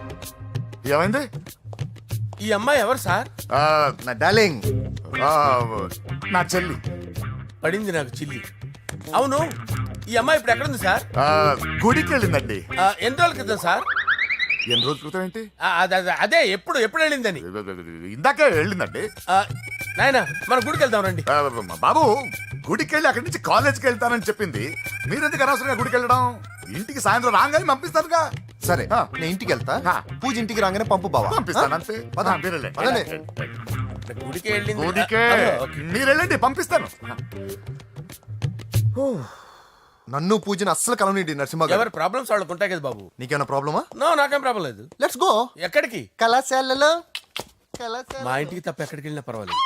ఏమైంది? ఈ అమ్మాయి ఎవరు సార్? నా డార్లింగ్, నా చెల్లి. పడింది నాకు చిల్లి. అవును, ఈ అమ్మాయి ఇప్పుడు ఎక్కడుంది సార్? గుడికి వెళ్ళిందండి. ఎన్ని రోజుల క్రితం సార్? ఎన్ని రోజుల క్రితం ఏంటి? అదే ఎప్పుడు వెళ్ళిందని. ఇందాకే వెళ్ళిందండి. నాయనా మన గుడికి వెళ్దాం రండి. బాబు గుడికి వెళ్ళి అక్కడి నుంచి కాలేజ్కి వెళ్తానని చెప్పింది. మీరెందుకు అనవసరంగా గుడికి వెళ్ళడం? ఇంటికి సాయంత్రం రాగానే పంపిస్తానుగా. సరే నేను ఇంటికి వెళ్తా, పూజ ఇంటికి రాగానే పంపు బావా. పంపిస్తాను అంతే. పద. మీరు వెళ్ళండి. పదండి. గుడికి వెళ్ళింది. గుడికే మీరు వెళ్ళండి, పంపిస్తాను. నన్ను పూజని అస్సలు కలవనండి నరసింహ గారు. ఎవరి ప్రాబ్లమ్స్ వాళ్ళకు ఉంటాయి కదా బాబు. నీకేమైనా ప్రాబ్లమా? నో, నాకేం ప్రాబ్లం లేదు. Let's go. ఎక్కడికి? కళాశాలలో. మా ఇంటికి తప్ప ఎక్కడికి వెళ్ళినా పర్వాలేదు.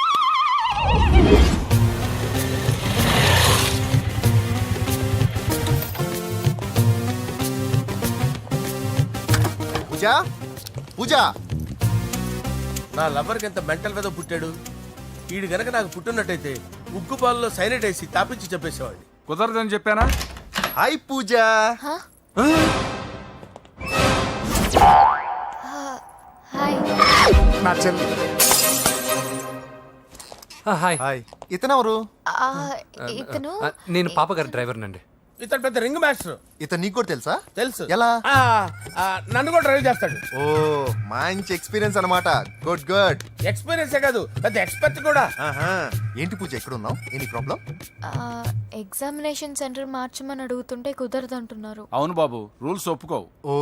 పూజ పూజ. నా లవర్కి ఎంత మెంటల్ మీద పుట్టాడు. వీడు గనక నాకు పుట్టినట్టయితే ఉగ్గు పాలలో సైనట్ వేసి తాపించి చెప్పేసేవాడిని. కుదరదని చెప్పానా? హాయ్ పూజ. హాయ్. నా చెల్లి. హాయ్. హాయ్. ఇతనెవరు? ఇతను నేను పాప గారి డ్రైవర్నండి. ఇతను పెద్ద రింగ్ మాస్టర్. ఇతను నీకు కూడా తెలుసా? తెలుసు. ఎలా? నన్ను కూడా డ్రైవ్ చేస్తాడు. ఓ మంచి ఎక్స్పీరియన్స్ అన్నమాట. Good good. ఎక్స్పీరియన్సే కాదు, పెద్ద ఎక్స్పర్ట్ కూడా. ఏంటి పూజ ఎక్కడ ఉన్నావు? Any problem? ఎగ్జామినేషన్ సెంటర్ మార్చమని అడుగుతుంటే కుదరదంటున్నారు. అవును బాబు, రూల్స్ ఒప్పుకోవు. ఓ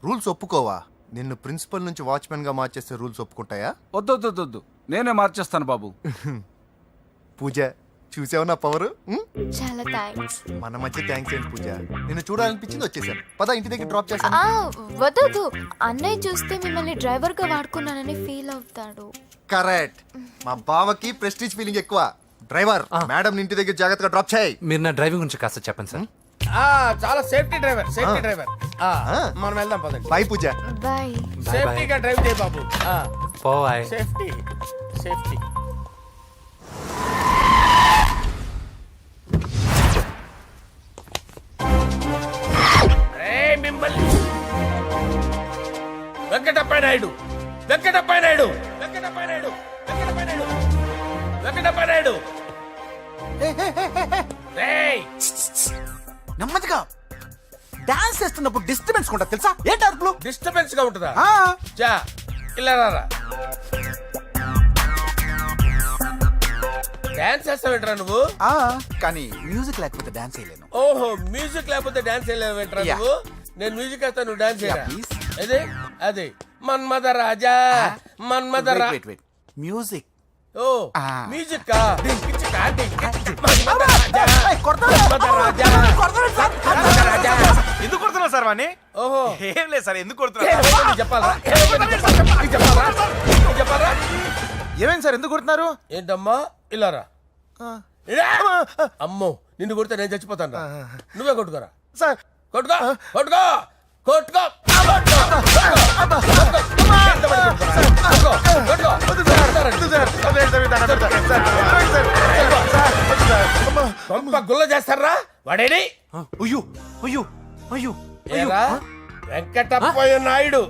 రూల్స్ ఒప్పుకోవా? నిన్ను ప్రిన్సిపల్ నుంచి వాచ్మెన్ గా మార్చేస్తే రూల్స్ ఒప్పుకుంటాయా? వద్దు, నేనే మార్చేస్తాను బాబు. పూజ చూసావు నా పవర్? చాలా థ్యాంక్స్. మన మధ్య థ్యాంక్స్ ఏంటి పూజ, నిన్ను చూడాలనిపించింది వచ్చేసాను. పద ఇంటి దగ్గర డ్రాప్ చేస్తాను. వద్దు, అన్నయ్య చూస్తే మిమ్మల్ని డ్రైవర్ గా వాడుకున్నానని ఫీల్ అవుతాడు. కరెక్ట్. మా బావకి ప్రెస్టీజ్ ఫీలింగ్ ఎక్కువ. డ్రైవర్ మేడం ఇంటి దగ్గర జాగ్రత్తగా డ్రాప్ చేయి. మీరు నా డ్రైవింగ్ గురించి కాస్త చెప్పండి సార్. చాలా సేఫ్టీ డ్రైవర్. మనం వెళ్దాం పదండి. బాయ్ పూజ. బాయ్. సేఫ్టీగా డ్రైవ్ చేయి బాబు. పోవాయ్. సేఫ్టీ. మిమ్మల్ని వెంకటప్ప నాయుడు. నెమ్మదిగా డాన్స్ చేస్తున్నప్పుడు డిస్టర్బెన్స్ కూడా తెలుసా? ఏంటి అరుపులు? డిస్టర్బెన్స్ గా ఉంటుందా? చా ఇలా రారా. డాన్స్ చేస్తావేంట్రా నువ్వు? కానీ మ్యూజిక్ లేకపోతే డాన్స్ చేయలేను. ఓహో, మ్యూజిక్ లేకపోతే డాన్స్ చేయలేవేంట్రా నువ్వు? నేను మ్యూజిక్ వేస్తా, నువ్వు డాన్స్ చేయరా? అదే మన్మథ రాజా. మ్యూజిక్. ఓ మ్యూజిక్ కా? ఎందుకు కొడుతున్నావు సార్ వాణ్ణి? ఓహో, ఏం లేదు సార్, ఎందుకు కొడుతున్నారు? చెప్పాలా? ఏమైంది సార్, ఎందుకు కొడుతున్నారు? ఏంటమ్మా ఇలారా. అమ్మో, నిన్ను కొడితే నేను చచ్చిపోతాను. నువ్వే కొట్టుకోరా సార్. కొట్టుకో. గుల్ల చేస్తారా వాడేని? ఏరా వెంకటప్పయ్య నాయుడు,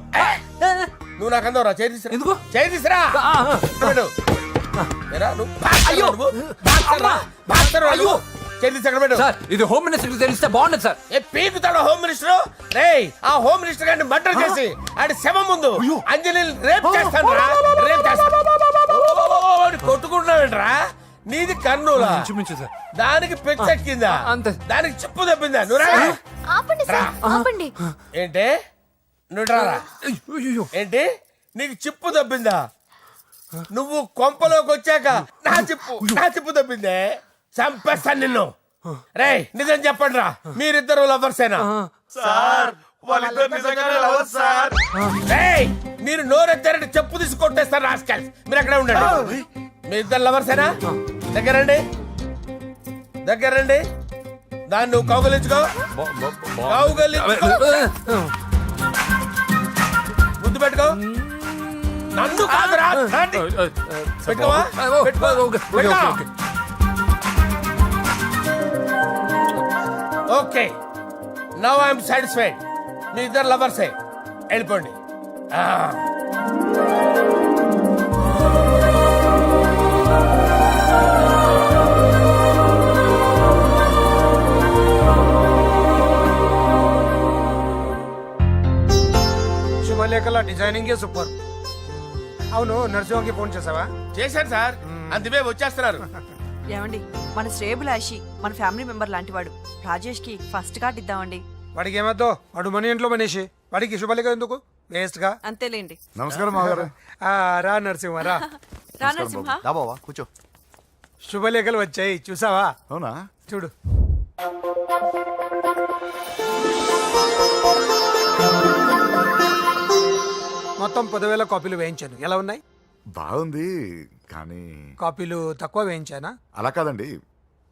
నువ్వు నాకు అందవరా? చేయి తీసురా. ఇది హోమ్ మినిస్టర్ తెలిస్తే బాగుండదు సార్. పీకుతాడు home minister. రేయ్, ఆ హోమ్ మినిస్టర్ గారిని మర్డర్ చేసి ఆడి శవం ముందు అంజలి రేప్ చేస్తాను. కొట్టుకుంటున్నావేంట్రా? నీది కన్నులా? దానికి పెచ్చెక్కిందా? దానికి చిప్పు తప్పిందా? ఆపండి. ఏంటి నువ్వు రారా? ఏంటి నీకు చిప్పు తప్పిందా? నువ్వు కొంపలోకి వచ్చాక నా చిప్పు తప్పిందే. చంపేస్తాను నిన్ను. రేయ్, నిజం చెప్పండి రా, మీరిద్దరు లవర్సేనా? మీరు నోరెత్తారంటే చెప్పు తీసి కొట్టేస్తారు రాస్కల్స్. మీరు అక్కడే ఉండండి. మీ ఇద్దరు లవర్సేనా? దగ్గరండి. దాన్ని నువ్వు కౌగలించుకో. ముద్దు పెట్టుకో. నన్ను కాదురా, పెట్టుకోవా? Okay, now I'm satisfied. మీ ఇద్దరు లవర్సే, వెళ్ళిపోండి. శుభలేఖల డిజైనింగే సూపర్. అవును, నరసింహకి ఫోన్ చేసావా? చేశాను సార్, అందుకే వచ్చేస్తున్నారు. ఏమండి, మన శ్రేయబులాషి మన ఫ్యామిలీ మెంబర్ లాంటి వాడు. రాజేష్ కి ఫస్ట్ కార్డ్ ఇద్దామండి. వాడికి ఏమద్దో, వాడు మన ఇంట్లో మనిషి, వాడికి శుభలేఖ ఎందుకు వేస్ట్ గా. అంతేలేండి. నమస్కారం మామగారు. రా నరసింహ రా. రా నరసింహ. దా బావా కూర్చో. శుభలేఖలు వచ్చాయి, చూసావా? అవునా? చూడు. మొత్తం 10,000 కాపీలు వేయించాను. ఎలా ఉన్నాయి? బాగుంది, కానీ కాపీలు తక్కువ వేయించానా? అలా కాదండి,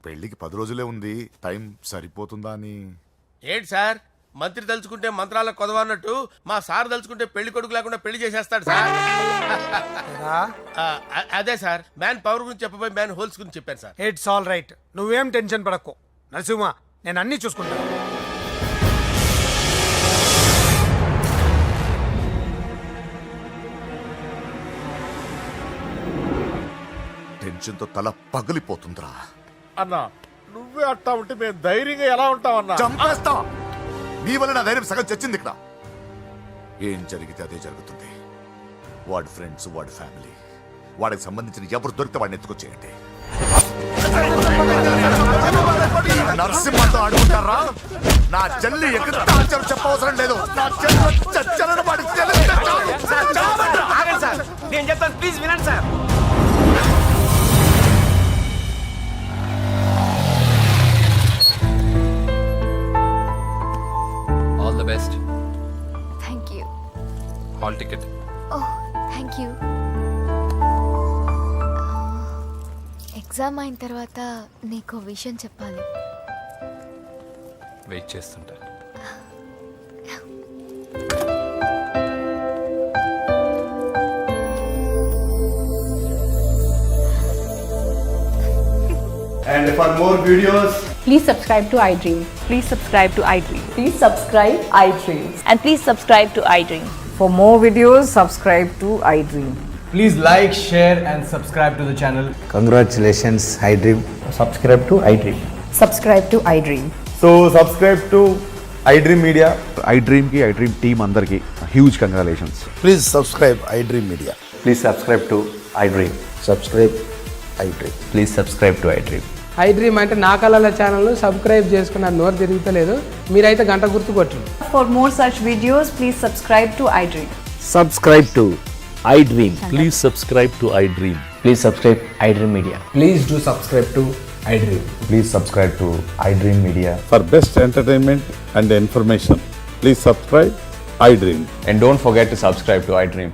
పెళ్లికి 10 రోజులే ఉంది, టైం సరిపోతుందా అని. ఏంటి సార్, మంత్రి తలుచుకుంటే మంత్రాలకు కొదవన్నట్టు మా సార్ తలుచుకుంటే పెళ్లి కొడుకు లేకుండా పెళ్లి చేసేస్తాడు సార్. రా. అదే సార్, మ్యాన్ పవర్ గురించి చెప్పబోయి మ్యాన్ హోల్స్ గురించి చెప్పాను సార్. ఇట్స్ ఆల్ రైట్, నువ్వేం టెన్షన్ పడకు నరసింహ, నేను అన్ని చూసుకుంటాను. టెన్షన్తో తల పగిలిపోతుందిరా. అన్నా నువ్వే అట్టా ఉంటే మేము ధైర్యంగా ఎలా ఉంటామన్నా? చంపేస్తా. నీ వల్ల నా ధైర్యం సగం చచ్చింది ఇక్కడ. ఏం జరిగితే అదే జరుగుతుంది. వాడి ఫ్రెండ్స్, వాడి ఫ్యామిలీ, వాడికి సంబంధించిన ఎవరు దొరికితే వాడిని ఎత్తుకొచ్చేయండి. నరసింహతో అడుగుతారా? నా చెల్లి ఎక్కడ చెప్పవసరం లేదు. నా చెల్లి చచ్చలను వాడికి తెలిస్తే చాలు. ఆగండి సార్, నేను చెప్తాను, ప్లీజ్ వినండి sir. All the best. Thank you. Hall ticket. Oh, thank you. Exam అయిన తర్వాత నీకు విషయం చెప్పాలి. వెయిట్ చేస్తుంటా. And for more videos, Please subscribe to iDream. Please subscribe to iDream. Please subscribe iDream. And please subscribe to iDream. For more videos, subscribe to iDream. Please like, share and subscribe to the channel. Congratulations iDream. Subscribe to iDream. Subscribe to iDream. So subscribe to iDream Media. iDream ki iDream team అందరికి huge congratulations. Please subscribe iDream media. Please subscribe to iDream. Subscribe iDream. Please subscribe to iDream. iDream అంటే నా కళల ఛానల్ సబ్స్క్రైబ్ చేసుకున్న నోరు తిరుగుతలేదు. మీరైతే గంట గుర్తు కొట్టండి. For more such videos, please subscribe to iDream. Subscribe to iDream. Please subscribe to iDream. Please subscribe iDream media. Please do subscribe to iDream. Please subscribe to iDream Media. For best entertainment and information, please subscribe iDream. And don't forget to subscribe to iDream.